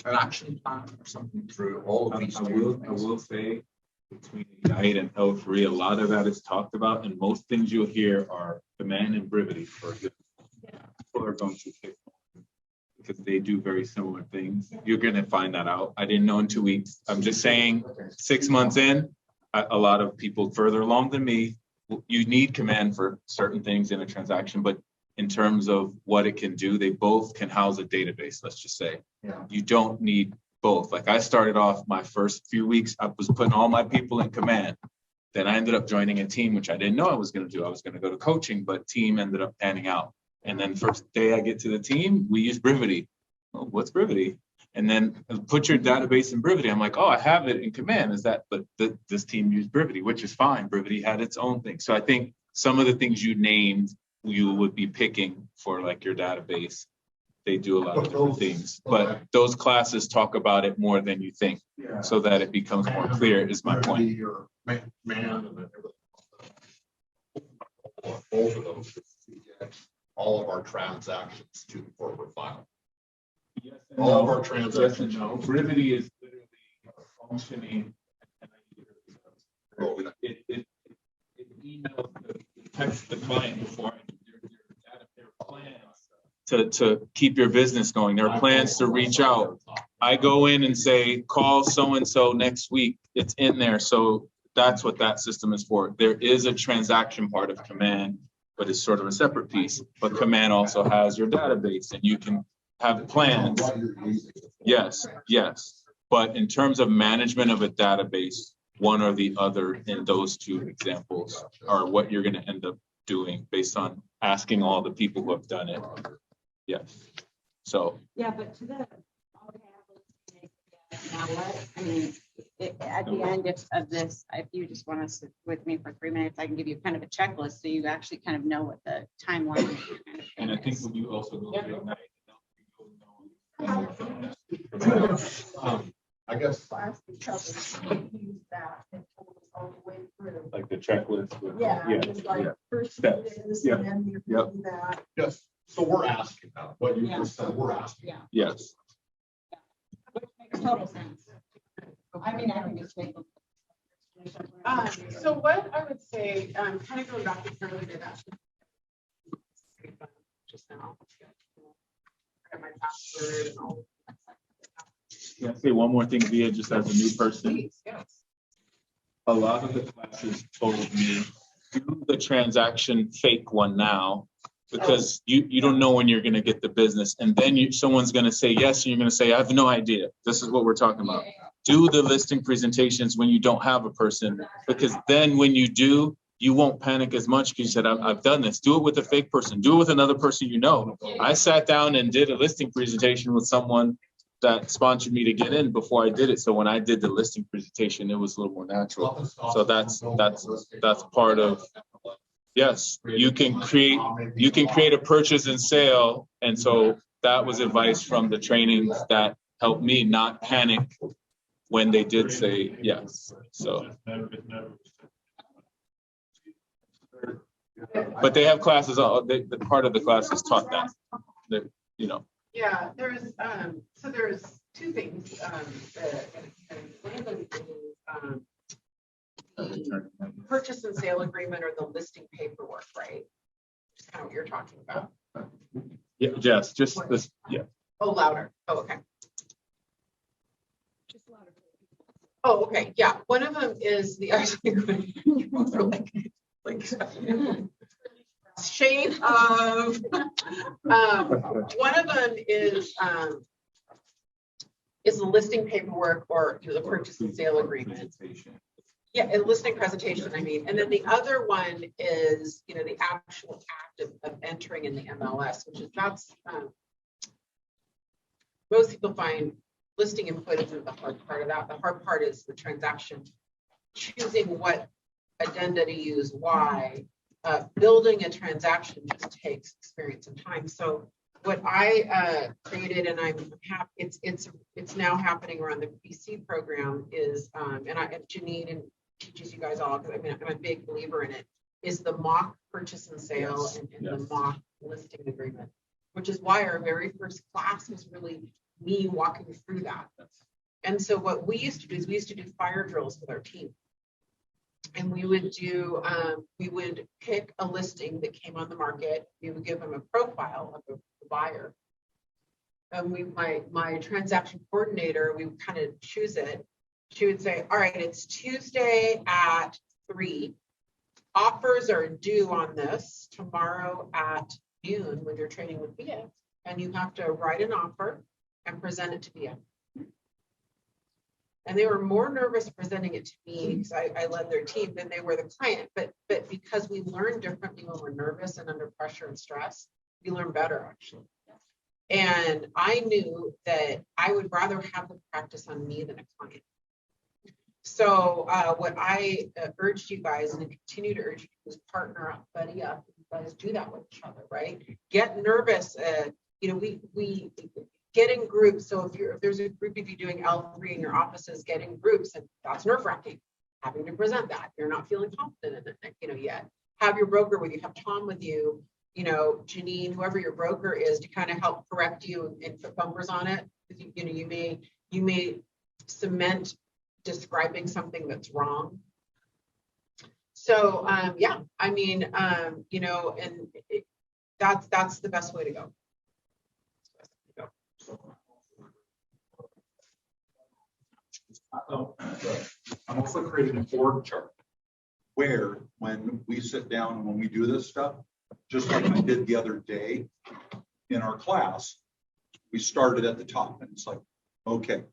action plan or something through all of these. I will say, between diet and health free, a lot of that is talked about, and most things you'll hear are Command and Brevity, for example. People are going to pick because they do very similar things. You're going to find that out. I didn't know in 2 weeks. I'm just saying 6 months in, a lot of people further along than me, you need Command for certain things in a transaction, but in terms of what it can do, they both can house a database, let's just say. Yeah. You don't need both. Like I started off my first few weeks, I was putting all my people in Command. Then I ended up joining a team, which I didn't know I was going to do. I was going to go to coaching, but team ended up panning out. And then first day I get to the team, we use Brevity. Oh, what's Brevity? And then put your database in Brevity. I'm like, oh, I have it in Command. Is that, but this team used Brevity, which is fine. Brevity had its own thing. So I think some of the things you named, you would be picking for like your database. They do a lot of different things, but those classes talk about it more than you think, so that it becomes more clear is my point. Your man and then both of those to get all of our transactions to the corporate file. Yes, all of our transactions. Yes, no. Brevity is literally functioning. It emails text the client before their plans to keep your business going. There are plans to reach out. I go in and say, call so-and-so next week. It's in there. So that's what that system is for. There is a transaction part of Command, but it's sort of a separate piece. But Command also has your database and you can have plans. Yes, yes. But in terms of management of a database, one or the other in those two examples are what you're going to end up doing based on asking all the people who have done it. Yes. So. Yeah, but to the, now what, I mean, at the end of this, if you just want to sit with me for 3 minutes, I can give you kind of a checklist so you actually kind of know what the timeline is. Kind of and I think when you also go to at night, I guess. Like the checklist. With, just like first steps. this and then you do that. Yes. So we're asking that. What you just said, we're asking. Yes. Which makes total sense. I mean, I think it's big. So what I would say, kind of going back to earlier, just now. My password and all. Yeah, say one more thing, Vija, just as a new person. Please, yes. A lot of the classes told me, do the transaction fake one now, because you don't know when you're going to get the business. And then someone's going to say yes, and you're going to say, I have no idea. This is what we're talking about. Do the listing presentations when you don't have a person, because then when you do, you won't panic as much because you said, I've done this. Do it with a fake person. Do it with another person you know. I sat down and did a listing presentation with someone that sponsored me to get in before I did it. So when I did the listing presentation, it was a little more natural. So that's part of, yes, you can create a purchase and sale. And so that was advice from the trainings that helped me not panic when they did say yes. So, but they have classes, the part of the class is taught that, you know. Yeah, there's two things. One of them is the purchase and sale agreement or the listing paperwork, right? Which is kind of what you're talking about. Yeah, Jess, just this, yeah. Oh, louder. Oh, okay. Oh, okay. Yeah, one of them is the shade of. One of them is the listing paperwork or the purchase and sale agreement. Yeah, and listing presentation, I mean. And then the other one is, the actual act of entering in the MLS, which is most people find listing input isn't the hard part of that. The hard part is the transaction, choosing what addenda to use, why. Building a transaction just takes experience and time. So what I created, and I'm happy, it's now happening around the BC program is, and Janine and teaches you guys all, because I'm a big believer in it, is the mock purchase and sale and the mock listing agreement, which is why our very first class was really me walking through that. And so what we used to do is we used to do fire drills with our team. And we would pick a listing that came on the market. We would give them a profile of the buyer. And my transaction coordinator, we would kind of choose it. She would say, all right, it's Tuesday at 3. Offers are due on this tomorrow at noon when you're training with Vija. And you have to write an offer and present it to Vija. And they were more nervous presenting it to me because I led their team than they were the client. But because we learn differently when we're nervous and under pressure and stress, we learn better actually. And I knew that I would rather have the practice on me than a client. So what I urged you guys and continue to urge you is partner up, buddy up. You guys do that with each other, right? Get nervous. We get in groups. So if there's a group of you doing L3 in your offices, get in groups, and that's nerve-wracking. Having to present that, you're not feeling confident in it, yet. Have your broker with you, have Tom with you, Janine, whoever your broker is, to kind of help correct you and put bumpers on it. Because you may cement describing something that's wrong. So that's the best way to go. I'm also creating an org chart where when we sit down and when we do this stuff, just like I did the other day in our class, we started at the top and it's like, okay,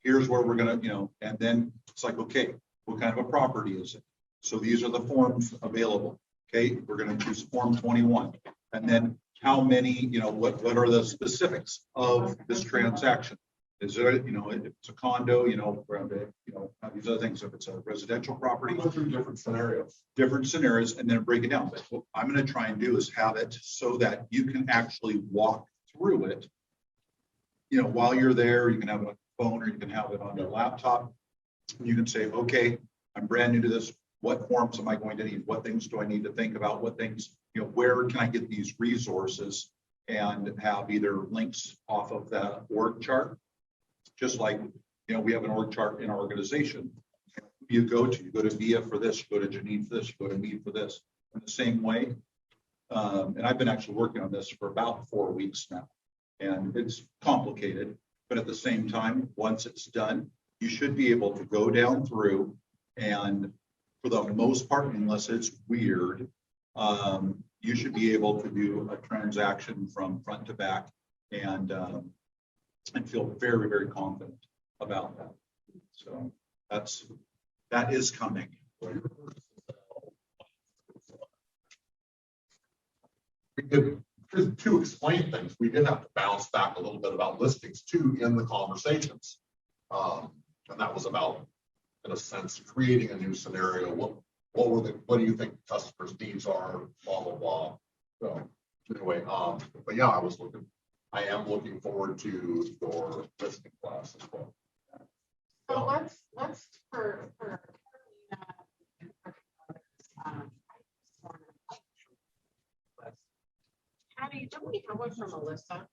here's where we're going to, and then it's like, okay, what kind of a property is it? So these are the forms available. Okay, we're going to choose form 21. And then how many, what are the specifics of this transaction? Is there, if it's a condo, these other things, if it's a residential property, go through different scenarios, and then break it down. But what I'm going to try and do is have it so that you can actually walk through it. While you're there, you can have it on your phone or you can have it on your laptop. You can say, okay, I'm brand new to this. What forms am I going to need? What things do I need to think about? What things, where can I get these resources and have either links off of that org chart? Just like, we have an org chart in our organization. You go to Vija for this, you go to Janine for this, you go to me for this. In the same way. And I've been actually working on this for about 4 weeks now. And it's complicated, but at the same time, once it's done, you should be able to go down through and for the most part, unless it's weird, you should be able to do a transaction from front to back and feel very, very confident about that. So that is coming. to explain things, we did have to bounce back a little bit about listings too in the conversations. And that was about, in a sense, creating a new scenario. What do you think customers' needs are, blah, blah, blah. So anyway, but yeah, I am looking forward to your listing class as well. So let's for Hattie, don't we have one from Melissa?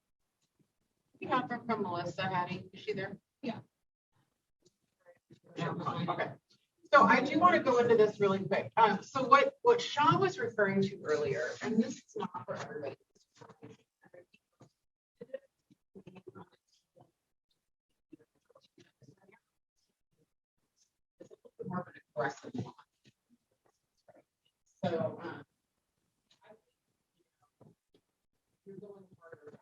We have one from Melissa, Hattie. Is she there? Yeah. Okay. So I do want to go into this really quick. So what Sean was referring to earlier, and this is not for everybody. More of an aggressive one. So you're going harder.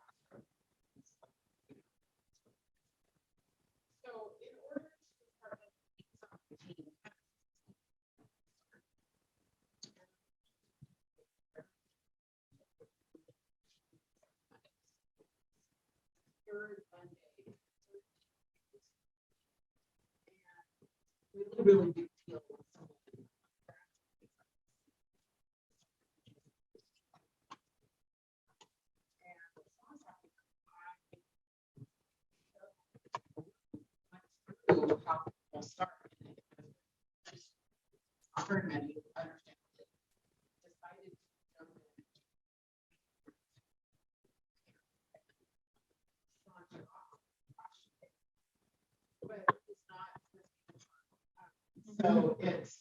So in order to start something, third Monday, and we really do feel how people start. Not very many, understandably, decided to jump in. But it's not. So it's.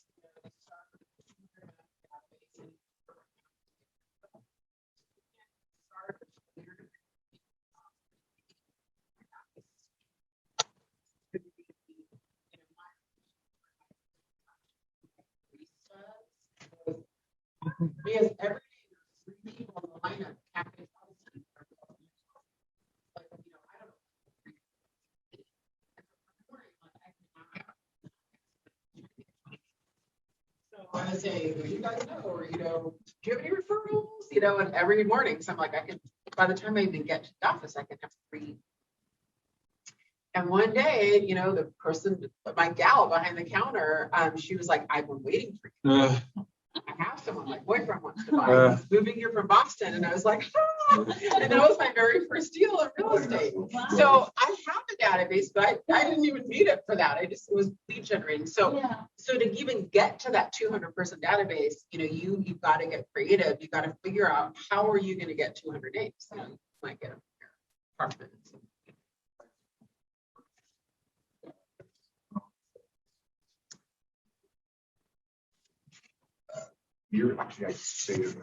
Because every day there's 3 people in the lineup, Cafe Thompson. Like, you know, I don't know. So I say, you guys know, or you know, do you have any referrals? You know, and every morning, so I'm like, by the time I even get to the office, I can have 3. And one day, you know, the person, my gal behind the counter, she was like, I've been waiting for you. I have someone, my boyfriend wants to buy. He's moving here from Boston. And I was like, ah! And that was my very first deal in real estate. Wow. So I have a database, but I didn't even need it for that. It was lead generating. So, so to even get to that 200 person database, you know, you've got to get creative. You got to figure out how are you going to get 200 names? You know, you might get them here. Apartments. You're actually, I say it.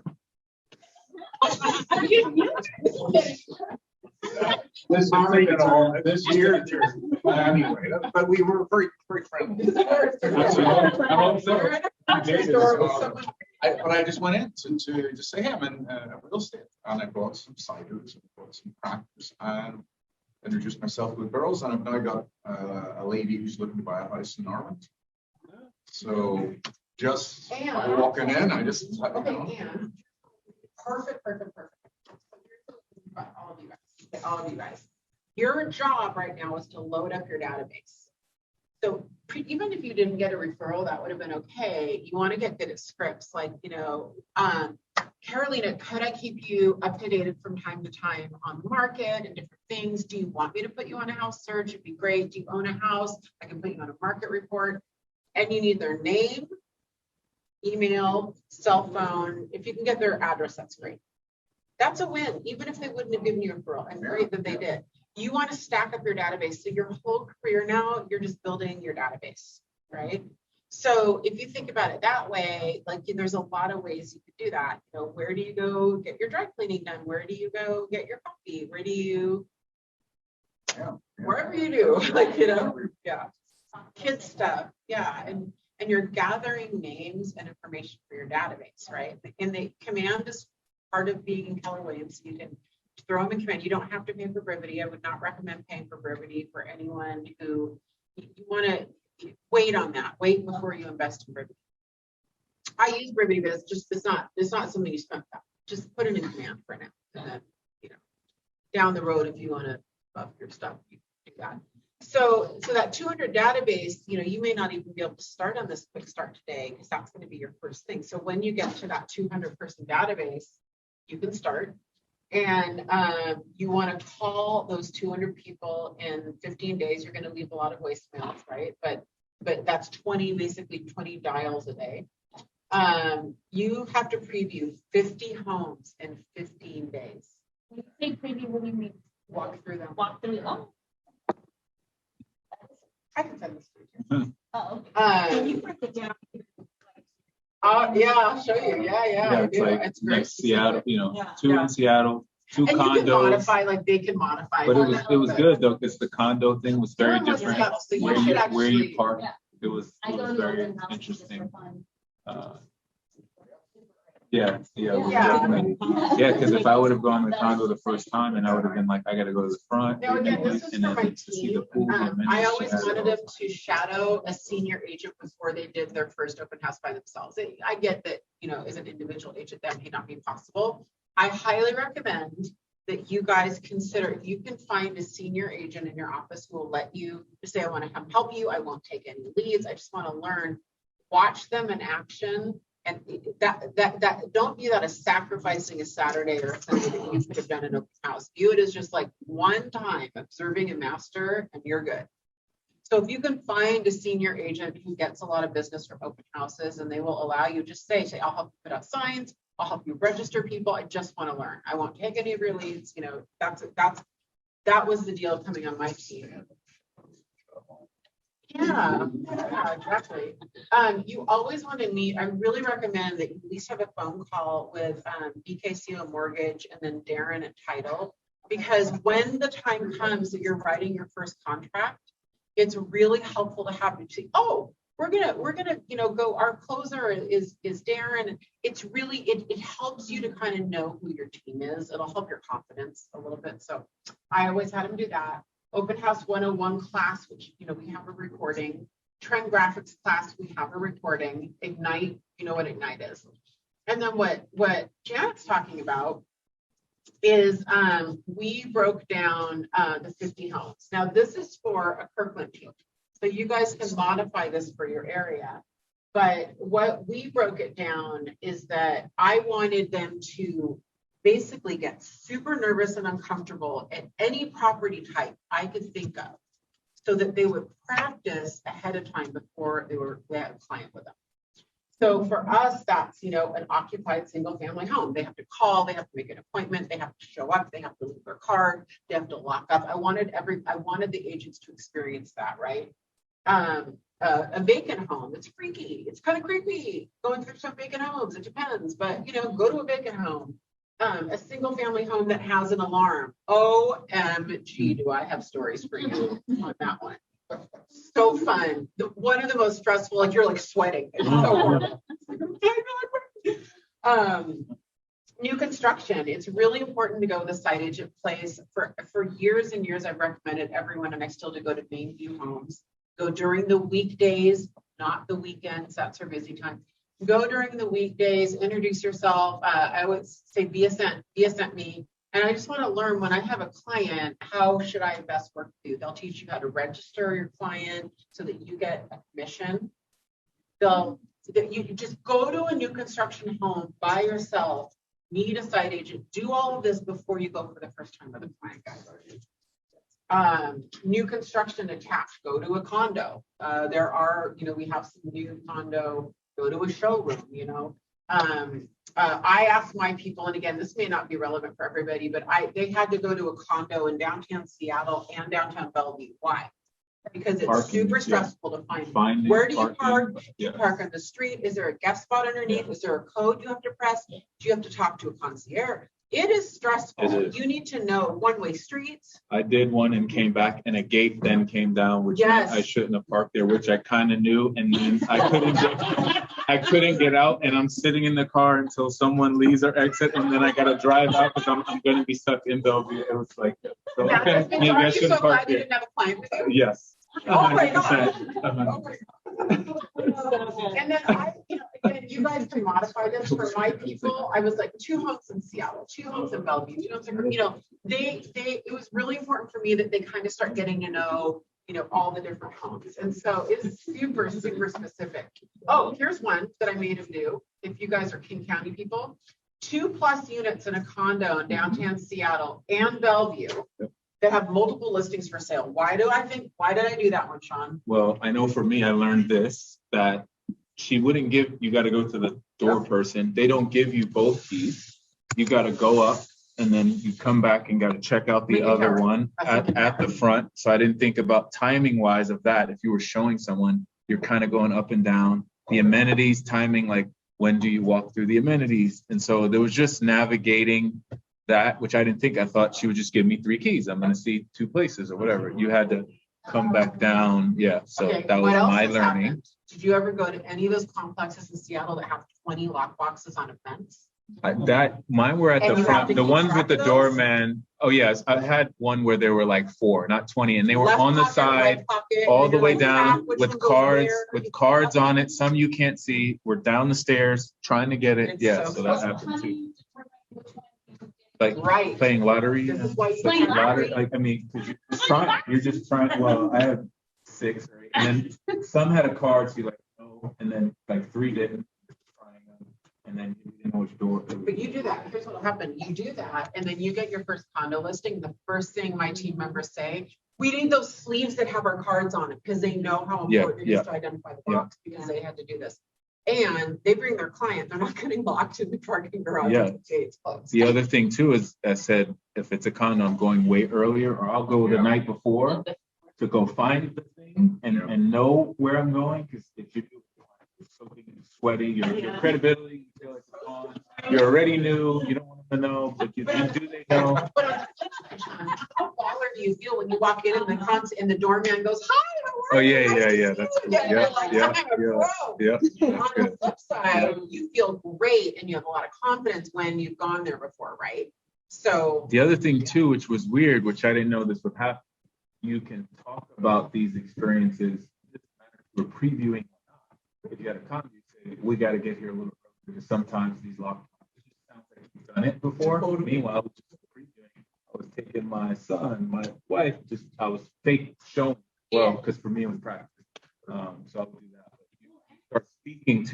This year, anyway, but we were very, very friendly. But I just went in to say, hey, I'm in real estate, and I bought some ciders and bought some crackers and introduced myself to the girls, and I've now got a lady who's looking to buy a house in Norland. So just by walking in, I just and perfect. All of you guys. Your job right now is to load up your database. So even if you didn't get a referral, that would have been okay. You want to get good at scripts, like, you know, Carolina, could I keep you up to date from time to time on the market and different things? Do you want me to put you on a house search? It'd be great. Do you own a house? I can put you on a market report. And you need their name, email, cell phone. If you can get their address, that's great. That's a win, even if they wouldn't have given you a referral. And great that they did. You want to stack up your database. So your whole career now, you're just building your database, right? So if you think about it that way, like there's a lot of ways you could do that. You know, where do you go get your dry cleaning done? Where do you go get your coffee? Where do you, wherever you do, like, you know, kids stuff, and you're gathering names and information for your database, right? And the command is part of being in Keller Williams. You can throw them in command. You don't have to pay for brevity. I would not recommend paying for brevity for anyone who you want to wait on that. Wait before you invest in brevity. I use brevity, but it's not something you spend just put it in command for now. And then, down the road, if you want to up your stuff, you do that. So that 200 database, you may not even be able to start on this quick start today because that's going to be your first thing. So when you get to that 200 person database, you can start. And you want to call those 200 people in 15 days. You're going to leave a lot of voicemails, right? But that's basically 20 dials a day. You have to preview 50 homes in 15 days. When you say preview, what do you mean? Walk through them. Walk through. Oh. I can send this to you. Oh, Can you break it down? Yeah, I'll show you. Yeah. It's like It's great. like Seattle, Yeah. two in Seattle, two And you can condos. modify, like they can modify. But it was good though, because the condo thing was very One was different. Seattle, so you Where should you actually- park, Yeah. it was I go to very open houses just for interesting. fun. Yeah. Yeah. Because if I would have gone to the condo the first time, and I would have been like, I got to go to the front. Now again, this is and for then my to see the team. pool, the amenities I she always had. wanted them to shadow a senior agent before they did their first open house by themselves. I get that, as an individual agent, that may not be possible. I highly recommend that you guys consider, if you can find a senior agent in your office who will let you just say, I want to come help you. I won't take any leads. I just want to learn. Watch them in action. And that don't view that as sacrificing a Saturday or a Sunday that you could have done an open house. View it as just like one time observing a master and you're good. So if you can find a senior agent who gets a lot of business from open houses and they will allow you, just say, I'll help you put out signs, I'll help you register people. I just want to learn. I won't take any of your leads. That was the deal coming on my team. Yeah, exactly. You always want to meet. I really recommend that you at least have a phone call with BKCO Mortgage and then Darren at Title, because when the time comes that you're writing your first contract, it's really helpful to have you see, oh, we're gonna go. Our closer is Darren. It's really it helps you to kind of know who your team is. It'll help your confidence a little bit. So I always had him do that. Open House 101 class, which, we have a recording. Trend graphics class, we have a recording. Ignite, you know what Ignite is. And then what Janet's talking about is we broke down the 50 homes. Now this is for a Kirkland team. So you guys can modify this for your area. But what we broke it down is that I wanted them to basically get super nervous and uncomfortable at any property type I could think of, so that they would practice ahead of time before they had a client with them. So for us, that's, an occupied single family home. They have to call, they have to make an appointment, they have to show up, they have to leave their card, they have to lock up. I wanted the agents to experience that, right? A vacant home, it's freaky, it's kind of creepy going through some vacant homes. It depends, but go to a vacant home. A single family home that has an alarm. OMG, do I have stories for you on that one. So fun. One of the most stressful, like you're like sweating. It's so horrible. New construction. It's really important to go the site agent place. For years and years, I've recommended everyone, and I still do, go to Main View Homes. Go during the weekdays, not the weekends. That's our busy time. Go during the weekdays, introduce yourself. I would say be a sent me. And I just want to learn, when I have a client, how should I best work with you? They'll teach you how to register your client so that you get a commission. You just go to a new construction home by yourself, meet a site agent, do all of this before you go for the first time with a client, guys. New construction attached, go to a condo. There are, we have some new condo. Go to a showroom, I asked my people, and again, this may not be relevant for everybody, but they had to go to a condo in downtown Seattle and downtown Bellevue. Why? Because it's Parking, super stressful to find. Finding Where do you parking, park? Do yeah. you park on the street? Is there a guest spot underneath? Is there a code you have to press? Do you have to talk to a concierge? It is stressful. It is. You need to know one-way streets. I did one and came back, and a gate then came down, which meant Yes. I shouldn't have parked there, which I kind of knew. And then I couldn't get out, and I'm sitting in the car until someone leaves or exit, and then I got to drive out because I'm going to be stuck in Bellevue. It was like, so okay, maybe I Are you should so have glad parked you there. didn't have a client with you? Yes. Oh my 100%. God. And then And you guys can modify this for my people. I was like 2 homes in Seattle, 2 homes in Bellevue, 2 homes in, it was really important for me that they kind of start getting to know, all the different homes. And so it's super, super specific. Oh, here's one that I made of new. If you guys are King County people, 2+ units in a condo in downtown Seattle and Bellevue that have multiple listings for sale. Why did I do that one, Sean? Well, I know for me, I learned this, that she wouldn't give, you got to go to the door person. They don't give you both keys. You got to go up and then you come back and got to check out the other one at the front. So I didn't think about timing wise of that. If you were showing someone, you're kind of going up and down. The amenities timing, like when do you walk through the amenities? And so there was just navigating that, which I didn't think. I thought she would just give me 3 keys. I'm going to see 2 places or whatever. You had to come back down. Yeah. So Okay, that was what else my has learning. happened? Did you ever go to any of those complexes in Seattle that have 20 lock boxes on a fence? Mine were at And the you have front, to the keep ones track with the of those? doorman. Oh yes, I had one where there were like 4, not 20, and they were Left on the pocket, right side, pocket, all and the you're way like, track down which with one goes cards, where. on it. Some you can't see. We're down the stairs trying to get it. It's Yeah, so so that fun. happened too. Like Right. playing lottery. This is why you Like playing lottery. Like, I mean, 'cause you're just trying. Well, I had 6 or 8, and then some had a card, so you're like, no, and then like 3 didn't. And then you didn't know which door. But you do that. Here's what'll happen. You do that, and then you get your first condo listing. The first thing my team members say, we need those sleeves that have our cards on it, because they know how important it is to identify the box, because they had to do this. And they bring their client. They're not getting locked in the parking garage. Yeah. With the gates closed. The other thing too is, I said, if it's a condo, I'm going way earlier, or I'll go the night before to go find the thing and know where I'm going. Because if you do, it's soaking and sweating, your credibility, you feel like it's gone. You're already new. You don't want them to know, but you do they know? But on the flip side, how baller do you feel when you walk in and the doorman goes, "Hi, how Oh are you? yeah, Nice yeah, to yeah. see That's you good. again." Yeah, You're like, yeah, I'm a pro. yeah. On the flip side, you feel great and you have a lot of confidence when you've gone there before, right? So The other thing too, which was weird, which I didn't know this would happen, you can talk about these experiences. We're previewing. If you had a comment, you say, we got to get here a little early, because sometimes these lock boxes just sounds like you've done it before. Meanwhile, I was just previewing. I was taking my son, my wife, I was fake showing, well, because for me it was practice. So I'll do that. You start speaking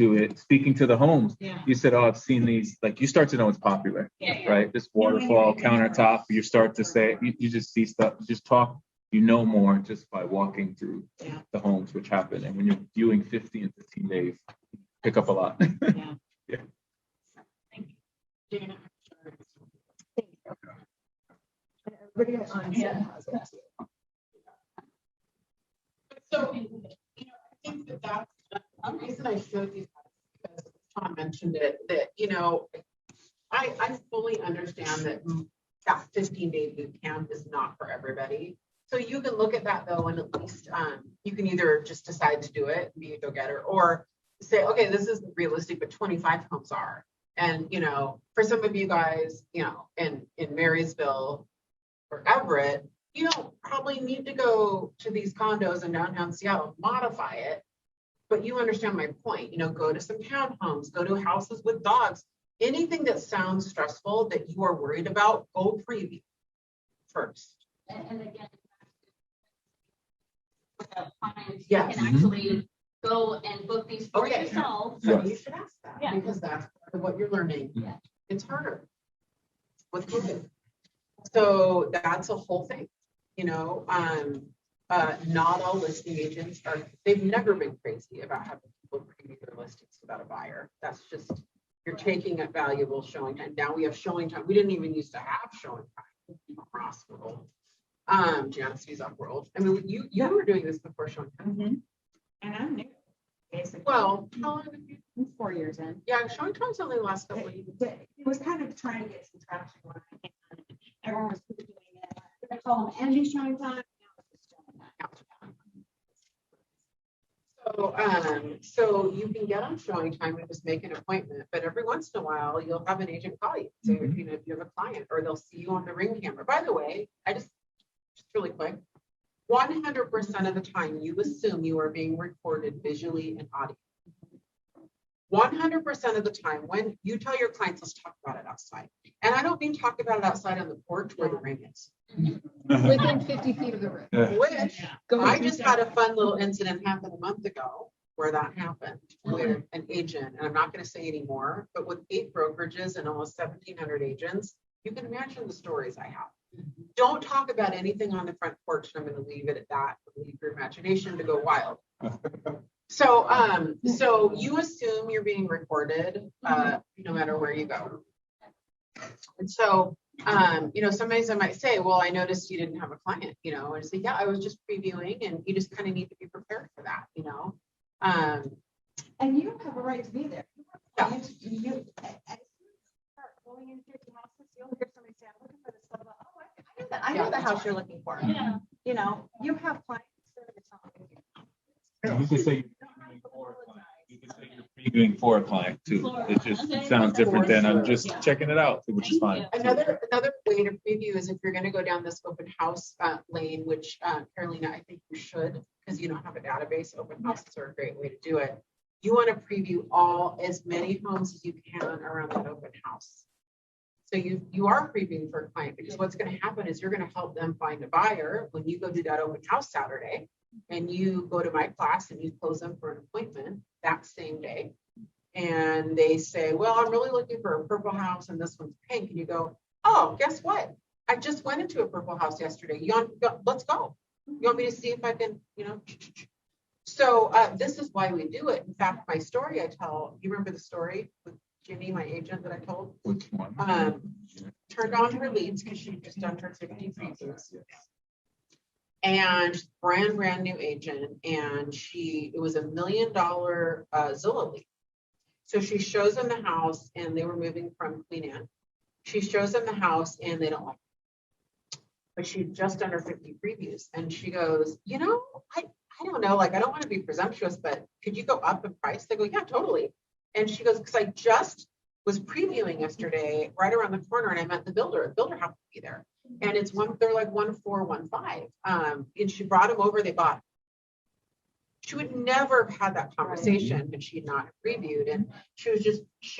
to the homes. Yeah. You said, oh, I've seen these, like you start to know it's popular, right? This waterfall countertop, you start to say, you just see stuff, you just talk, more just by walking through the homes, which happen. And when you're viewing 50 in 15 days, pick up a lot. Yeah. Everybody on Zoom has it. So, I think that's the reason I showed these, because Tom mentioned it, that, I fully understand that that 15-day boot camp is not for everybody. So you can look at that though, and at least you can either just decide to do it and be a go-getter, or say, okay, this isn't realistic, but 25 homes are. And, for some of you guys, in Marysville or Everett, you don't probably need to go to these condos in downtown Seattle, modify it. But you understand my point, go to some townhomes, go to houses with dogs, anything that sounds stressful that you are worried about, go preview first. And again, Yes. you can actually go and book these for Okay. yourself. So you should ask that, Yeah. because that's part of what you're learning. Yeah. It's harder with COVID. So that's a whole thing, not all listing agents they've never been crazy about having people preview their listings without a buyer. That's just, you're taking a valuable showing time. Now we have showing time. We didn't even used to have showing time across the world. Janice's up world. I mean, you were doing this before showing time. And I'm new, basically. Well, how long have you? I'm 4 years in. Yeah, showing time's only the last couple of years. It was kind of trying to get some traction when I came on. Everyone was doing it. I call them Angie showing time. Now it's just showing time. So you can get on showing time and just make an appointment, but every once in a while, you'll have an agent call you. So, if you have a client, or they'll see you on the Ring camera. By the way, just really quick, 100% of the time, you assume you are being recorded visually and audio. 100% of the time, when you tell your clients, let's talk about it outside. And I don't mean talk about it outside on the porch where the ring is. Within 50 feet of the room. Which I just had a fun little incident happen a month ago where that happened with an agent. And I'm not going to say any more, but with 8 brokerages and almost 1,700 agents, you can imagine the stories I have. Don't talk about anything on the front porch. And I'm going to leave it at that. Leave your imagination to go wild. So, so you assume you're being recorded, no matter where you go. And so, you know, sometimes I might say, well, I noticed you didn't have a client, you know, and say, yeah, I was just previewing, and you just kind of need to be prepared for that, you know. And you have a right to be there. Yeah. As soon as you start going into your houses, you'll hear somebody say, I'm looking for this stuff. Oh, I know the house you're looking for. Yeah. You know, you have clients that it's not like you. You can say you're previewing for a client too. It just sounds different than I'm just checking it out, which is fine. Another way to preview is if you're going to go down this open house lane, which Carolina, I think you should, because you don't have a database. Open houses are a great way to do it. You want to preview as many homes as you can around that open house. So you are previewing for a client, because what's going to happen is you're going to help them find a buyer when you go do that open house Saturday, and you go to my class and you close them for an appointment that same day. And they say, well, I'm really looking for a purple house and this one's pink. And you go, oh, guess what? I just went into a purple house yesterday. Let's go. You want me to see if I can, you know? So this is why we do it. In fact, my story I tell, you remember the story with Ginny, my agent that I told? Which one? Turned on her leads because she just done her 50 previews. And brand new agent, and it was $1 million Zillow lead. So she shows them the house, and they were moving from Queen Anne. She shows them the house, and they don't like it. But she'd just done her 50 previews, and she goes, you know, I don't know, like, I don't want to be presumptuous, but could you go up in price? They go, yeah, totally. And she goes, because I just was previewing yesterday right around the corner, and I met the builder. The builder happened to be there. And they're like 1,415. And she brought him over, they bought. She would never have had that conversation if she had not previewed. And she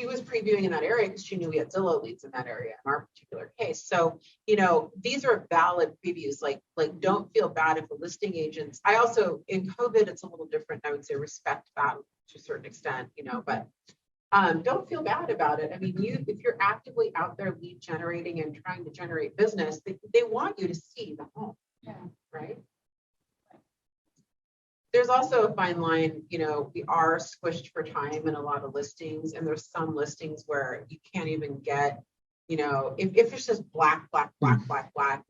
was previewing in that area because she knew we had Zillow leads in that area in our particular case. So, you know, these are valid previews. Like don't feel bad if the listing agents, I also, in COVID, it's a little different. I would say respect that to a certain extent, you know, but don't feel bad about it. I mean, if you're actively out there lead generating and trying to generate business, they want you to see the home, right? There's also a fine line, you know, we are squished for time in a lot of listings, and there's some listings where you can't even get, you know, if it's just black,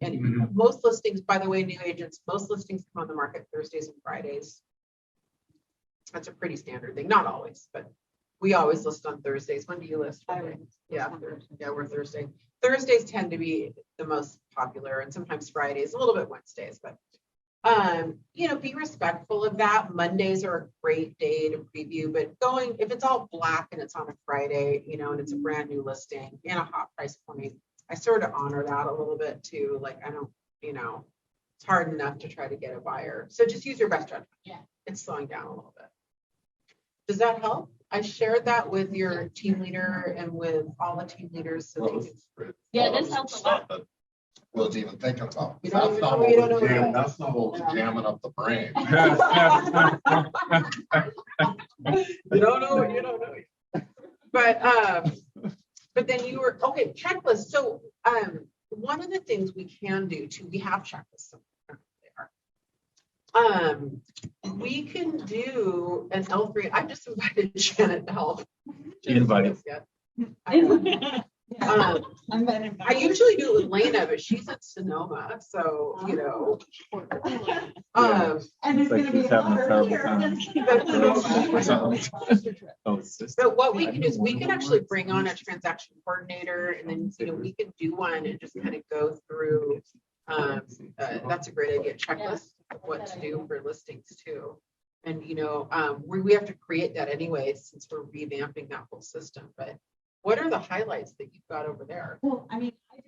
and most listings, by the way, new agents, most listings come on the market Thursdays and Fridays. That's a pretty standard thing, not always, but we always list on Thursdays. When do you list? Yeah, we're Thursday. Thursdays tend to be the most popular, and sometimes Fridays, a little bit Wednesdays, but you know, be respectful of that. Mondays are a great day to preview, but if it's all black and it's on a Friday, you know, and it's a brand new listing and a hot price point, I sort of honor that a little bit too. Like, I don't, you know, it's hard enough to try to get a buyer. So just use your best judgment. Yeah. It's slowing down a little bit. Does that help? I shared that with your team leader and with all the team leaders. So yeah, this helps a lot. Wasn't even thinking about. You That's not what was jamming up the brain. You don't know it, you don't know it. But then you were, okay, checklist. So one of the things we can do too, we have checklists. We can do an L3. I've just invited Janet to help. Invite. I usually do it with Lena, but she's in Sonoma, so you know. And it's gonna be But what we can do is we can actually bring on a transaction coordinator, and then you know we can do one and just kind of go through. That's a great idea. Checklist of what to do for listings too. And you know, we have to create that anyway since we're revamping that whole system. But what are the highlights that you've got over there? Well, I mean, I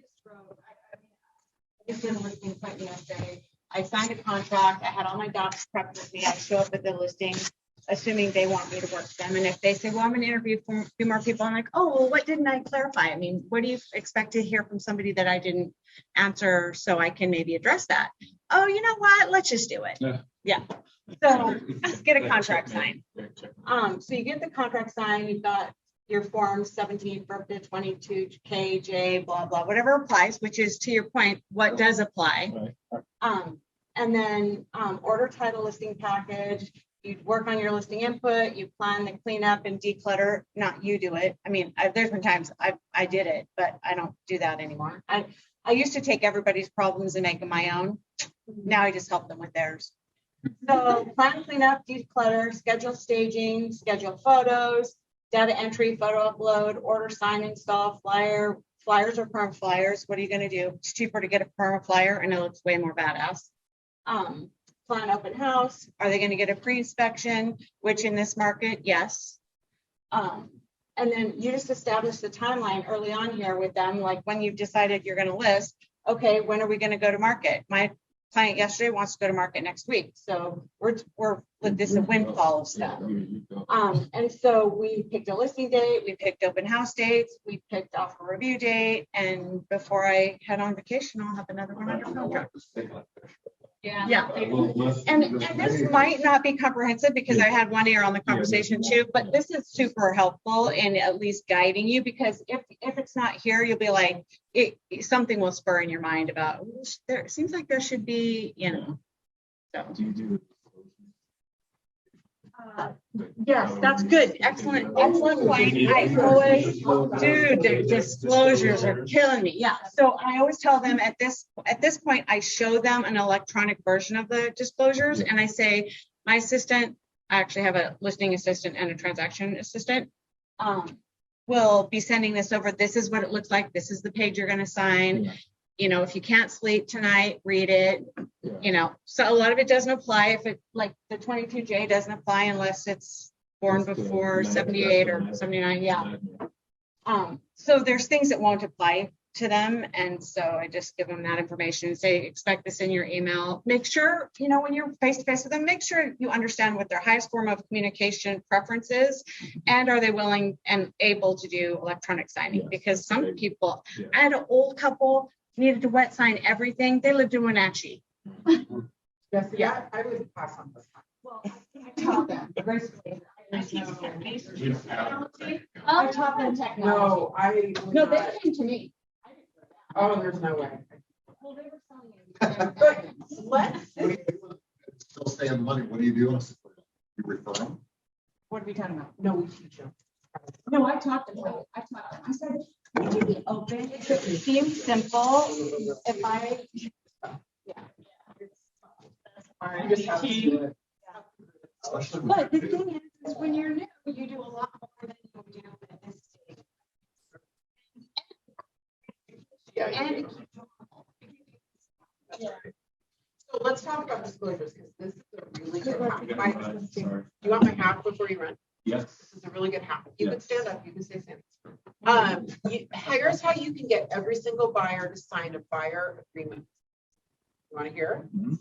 just did a listing appointment yesterday. I signed a contract. I had all my docs prepped with me. I show up at the listing assuming they want me to work with them. And if they say, well, I'm going to interview a few more people, I'm like, oh, well, what didn't I clarify? I mean, what do you expect to hear from somebody that I didn't answer so I can maybe address that? Oh, you know what? Let's just do it. Yeah. So let's get a contract signed. So you get the contract signed, you've got your forms 17 for up to 22 KJ, blah, blah, whatever applies, which is to your point, what does apply. And then order title listing package, you work on your listing input, you plan the cleanup and declutter, not you do it. I mean, there's been times I did it, but I don't do that anymore. I used to take everybody's problems and make them my own. Now I just help them with theirs. So plan cleanup, declutter, schedule staging, schedule photos, data entry, photo upload, order, sign, install, flyer, flyers or perma flyers. What are you going to do? It's cheaper to get a perma flyer and it looks way more badass. Plan open house. Are they going to get a pre-inspection? Which in this market, yes. And then you just establish the timeline early on here with them, like when you've decided you're going to list, okay, when are we going to go to market? My client yesterday wants to go to market next week. So we're with this a windfall of stuff. And so we picked a listing date, we picked open house dates, we picked offer review date, and before I head on vacation, I'll have another one under contract. Yeah. And this might not be comprehensive because I had one ear on the conversation too, but this is super helpful in at least guiding you, because if it's not here, you'll be like, something will spur in your mind about, there it seems like there should be, you know. So. Yes, that's good. Excellent point. I always, dude, the disclosures are killing me. Yeah. So I always tell them at this point, I show them an electronic version of the disclosures, and I say, my assistant, I actually have a listing assistant and a transaction assistant, will be sending this over. This is what it looks like. This is the page you're going to sign. Yeah. You know, if you can't sleep tonight, read it. Yeah. You know, so a lot of it doesn't apply. If it, like the 22J doesn't apply unless it's born before 78 or 79. Yeah. So there's things that won't apply to them. And so I just give them that information and say, expect this in your email. Make sure, you know, when you're face to face with them, make sure you understand what their highest form of communication preference is. And are they willing and able to do electronic signing? Because some people, I had an old couple, needed to wet sign everything. They lived in Wenatchee. Yes, yeah, I would pass on this one. Well, I taught them gracefully. I taught them technology. No, they came to me. Oh, there's no way. Well, they were selling it. But let's still staying money. What do you do? You refer them? What are we talking about? No, we teach them. No, I taught them. I said, would you be open? It seems simple. If I, But the thing is when you're new, you do a lot more than you do at this stage. And so let's talk about disclosures, because this is a really good hack. Do you want my hack before you run? Yes. This is a really good hack. You can stand up, you can say stand. Here's how you can get every single buyer to sign a buyer agreement. You want to hear it? Mm-hmm.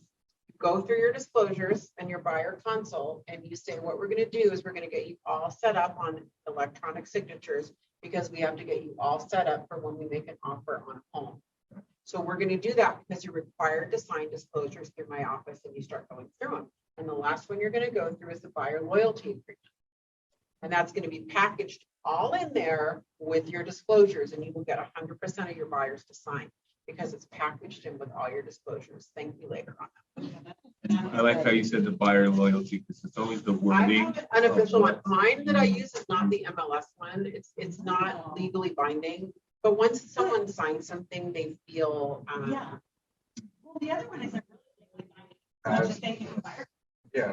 Go through your disclosures and your buyer console, and you say, what we're going to do is we're going to get you all set up on electronic signatures, because we have to get you all set up for when we make an offer on a home. So we're going to do that because you're required to sign disclosures through my office, and you start going through them. And the last one you're going to go through is the buyer loyalty agreement. And that's going to be packaged all in there with your disclosures, and you will get 100% of your buyers to sign, because it's packaged in with all your disclosures. Thank you later on. I like how you said the buyer loyalty, because it's always the wording. I have an unofficial one. Mine that I use is not the MLS one. It's not legally binding. But once someone signs something, they feel. Yeah. Well, the other one is a really binding. Just thank you, buyer. Yeah,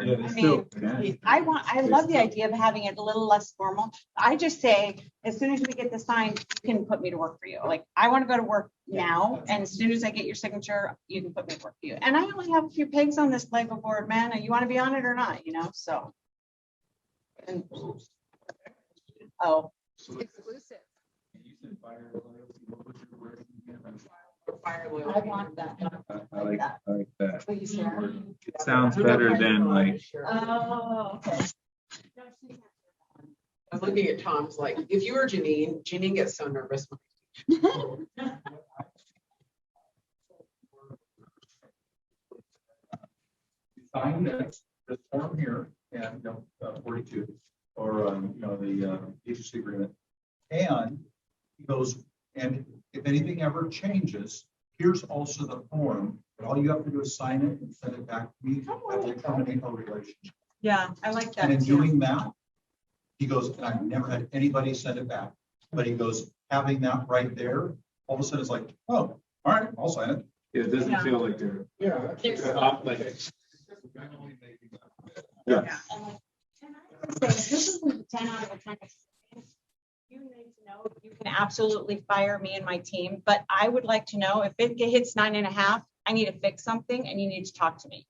I love the idea of having it a little less formal. I just say, as soon as we get the sign, you can put me to work for you. Like, I want to go to work now, and as soon as I get your signature, you can put me to work for you. And I only have a few pegs on this Lego board, man. And you want to be on it or not, you know? So. And, oh. Exclusive. I want that. I like that. Please share. It sounds better than like. Oh, okay. I was looking at Tom's like, if you were Janine gets so nervous. Sign this form here and, 42, or, the agency agreement. And he goes, and if anything ever changes, here's also the form, but all you have to do is sign it and send it back to me. That will terminate our relationship. Yeah, I like that. And in too. doing that, he goes, and I've never had anybody send it back, but he goes, having that right there, all of a sudden it's like, oh, all right, I'll sign it. It doesn't Yeah. feel like they're. Yeah. Yeah. This isn't a 10 out of a 10. You need to know you can absolutely fire me and my team, but I would like to know if it hits 9.5, I need to fix something and you need to talk to me.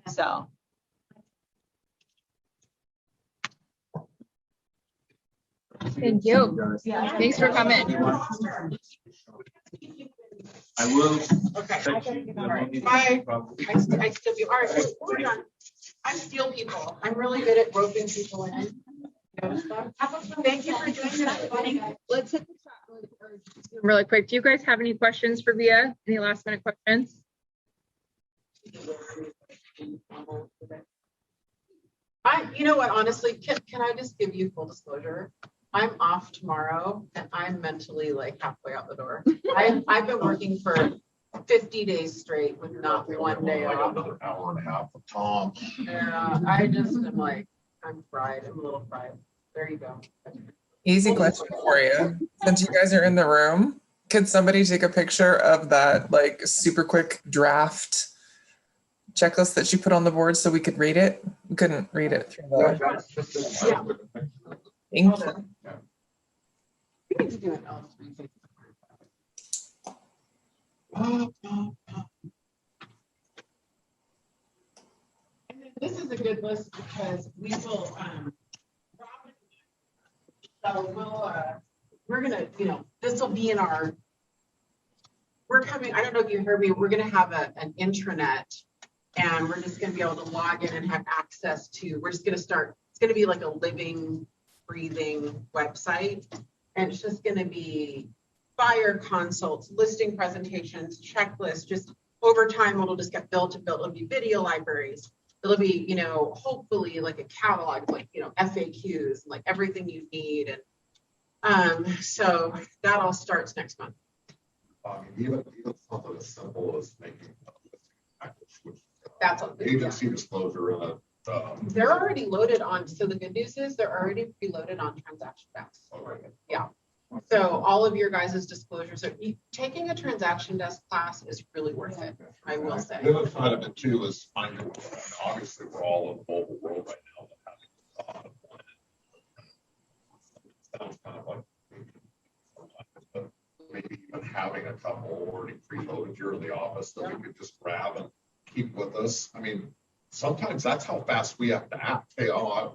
So. Thank you. Thanks for coming. I will. Okay. text you. All right. Bye. I still do. All right, so we're done. I steal people. I'm really good at roping people in. Thank you for doing that. Let's hit the chat really quick. Do you guys have any questions for Vija? Any last minute questions? You know what, honestly, can I just give you full disclosure? I'm off tomorrow and I'm mentally like halfway out the door. I've been working for 50 days straight with not one day I got off. another hour and a half with Tom. Yeah, I just am like, I'm fried. I'm a little fried. There you go. Easy question for you. Since you guys are in the room, could somebody take a picture of that like super quick draft checklist that you put on the board so we could read it? We couldn't read it through the ink. We need to do an L3. And then this is a good list because we will, so we're gonna, this will be in our, we're coming, I don't know if you heard me, we're gonna have an intranet and we're just gonna be able to log in and have access to, we're just gonna start, it's gonna be like a living, breathing website. And it's just gonna be buyer consults, listing presentations, checklists, just over time, it'll just get built and built. It'll be video libraries. It'll be, hopefully like a catalog, like, FAQs, like everything you need. And so that all starts next month. Even something as simple as making a listing package, which That's all. agency disclosure. They're already loaded on. So the good news is they're already preloaded on transaction desk. Yeah. So all of your guys' disclosures, taking a transaction desk class is really worth it, I will say. The other side of it too is finding, obviously we're all in the mobile world right now. Sounds kind of like maybe even having a couple already preloaded here in the office that we could just grab and keep with us. I mean, sometimes that's how fast we have to act. Hey, I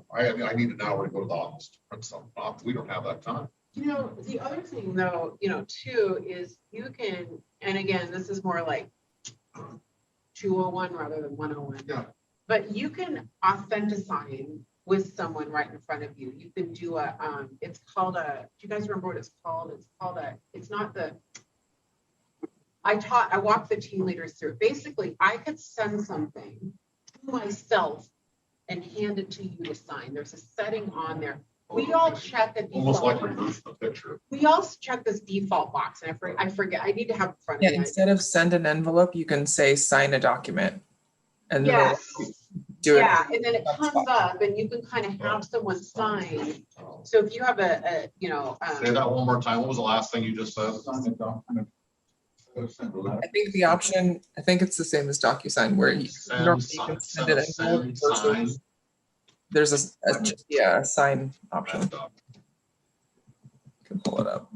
need an hour to go to the office to print something off. We don't have that time. The other thing though, too, is you can, and again, this is more like 201 rather than 101. Yeah. But you can authenticate with someone right in front of you. You can do it's called do you guys remember what it's called? It's not the, I walked the team leaders through. Basically, I could send something to myself and hand it to you to sign. There's a setting on there. We all check a default. Almost like reverse the picture. We all check this default box, and I forget. I need to have it in front of me. Instead of send an envelope, you can say sign a document. And then do it. Yeah, and then it comes up, and you can kind of have someone sign. So if you have say that one more time. What was the last thing you just said? I think the option, I think it's the same as DocuSign where you normally you can send an envelope versus there's a sign option. You can pull it up.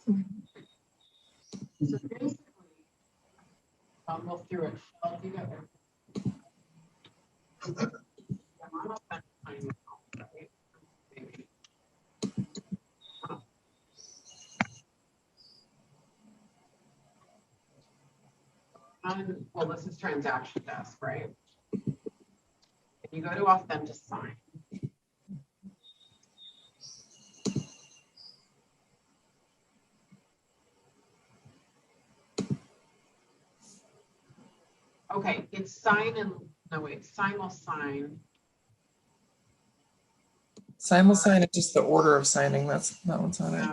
So basically, I'll go through it all together. Well, this is transaction desk, right? If you go to authentic sign. Okay, it's sign and, no wait, sign. Simulsign is just the order of signing. That one's on it.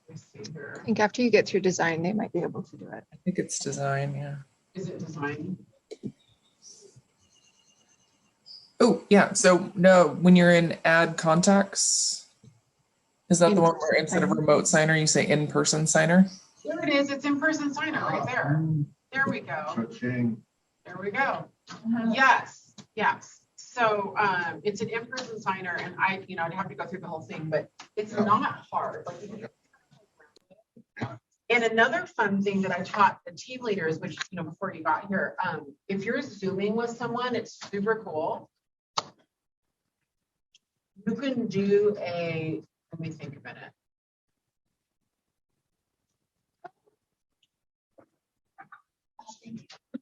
Let's see here. I think after you get through design, they might be able to do it. I think it's design, yeah. Is it design? Oh, yeah. So no, when you're in add contacts, is that the one where instead of remote signer, you say in-person signer? There it is. It's in-person signer right there. There we go. There we go. Yes, yes. So it's an in-person signer, and I'd have to go through the whole thing, but it's not hard. Like, and another fun thing that I taught the team leaders, which, before you got here, if you're Zooming with someone, it's super cool. You can do let me think a minute.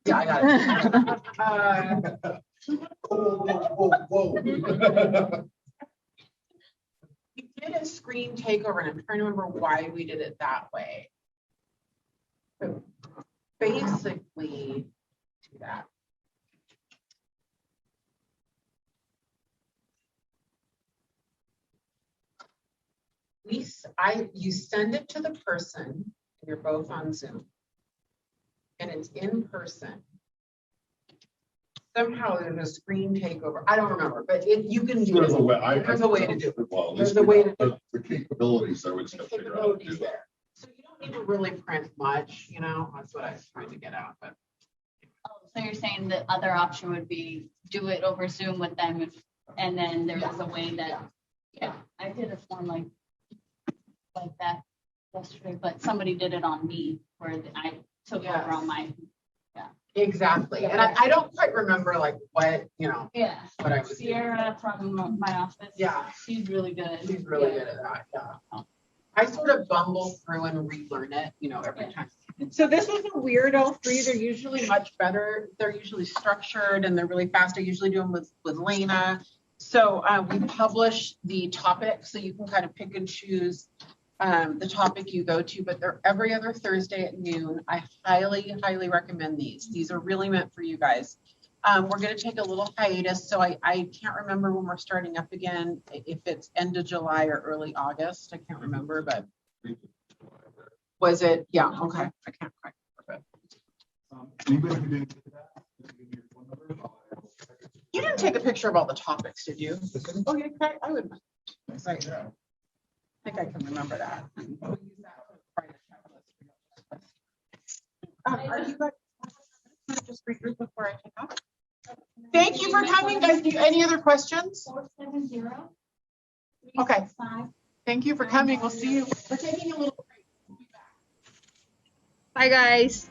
Yeah, I got it. We did a screen takeover, and I'm trying to remember why we did it that way. So basically, do that. You send it to the person, and you're both on Zoom, and it's in person. Somehow there's a screen takeover. I don't remember, but you can do it. There's a way to do it. There's a way to do it. The capabilities, I would say. There. So you don't need to really print much, that's what I was trying to get out. But So you're saying the other option would be do it over Zoom with them, and then there is a way that, I did a form like that yesterday, but somebody did it on me where I took over on my. Exactly. And I don't quite remember like what, Yeah. what I was Sierra from my office. Yeah. She's really good. She's really good at that. Yeah. I sort of bumble through and relearn it, every time. So this is a weird L3. They're usually much better. They're usually structured and they're really fast. I usually do them with Lena. So we publish the topic so you can kind of pick and choose the topic you go to, but they're every other Thursday at noon. I highly, highly recommend these. These are really meant for you guys. We're going to take a little hiatus, so I can't remember when we're starting up again, if it's end of July or early August. I can't remember, but was it? Yeah, okay. I can't quite remember. You didn't take a picture of all the topics, did you? Oh, yeah, I would. I think I can remember that. Are you guys just regroup before I take off? Thank you for coming, guys. Any other questions? 470. Okay. Thank you for coming. We'll see you. We're taking a little break. Bye, guys.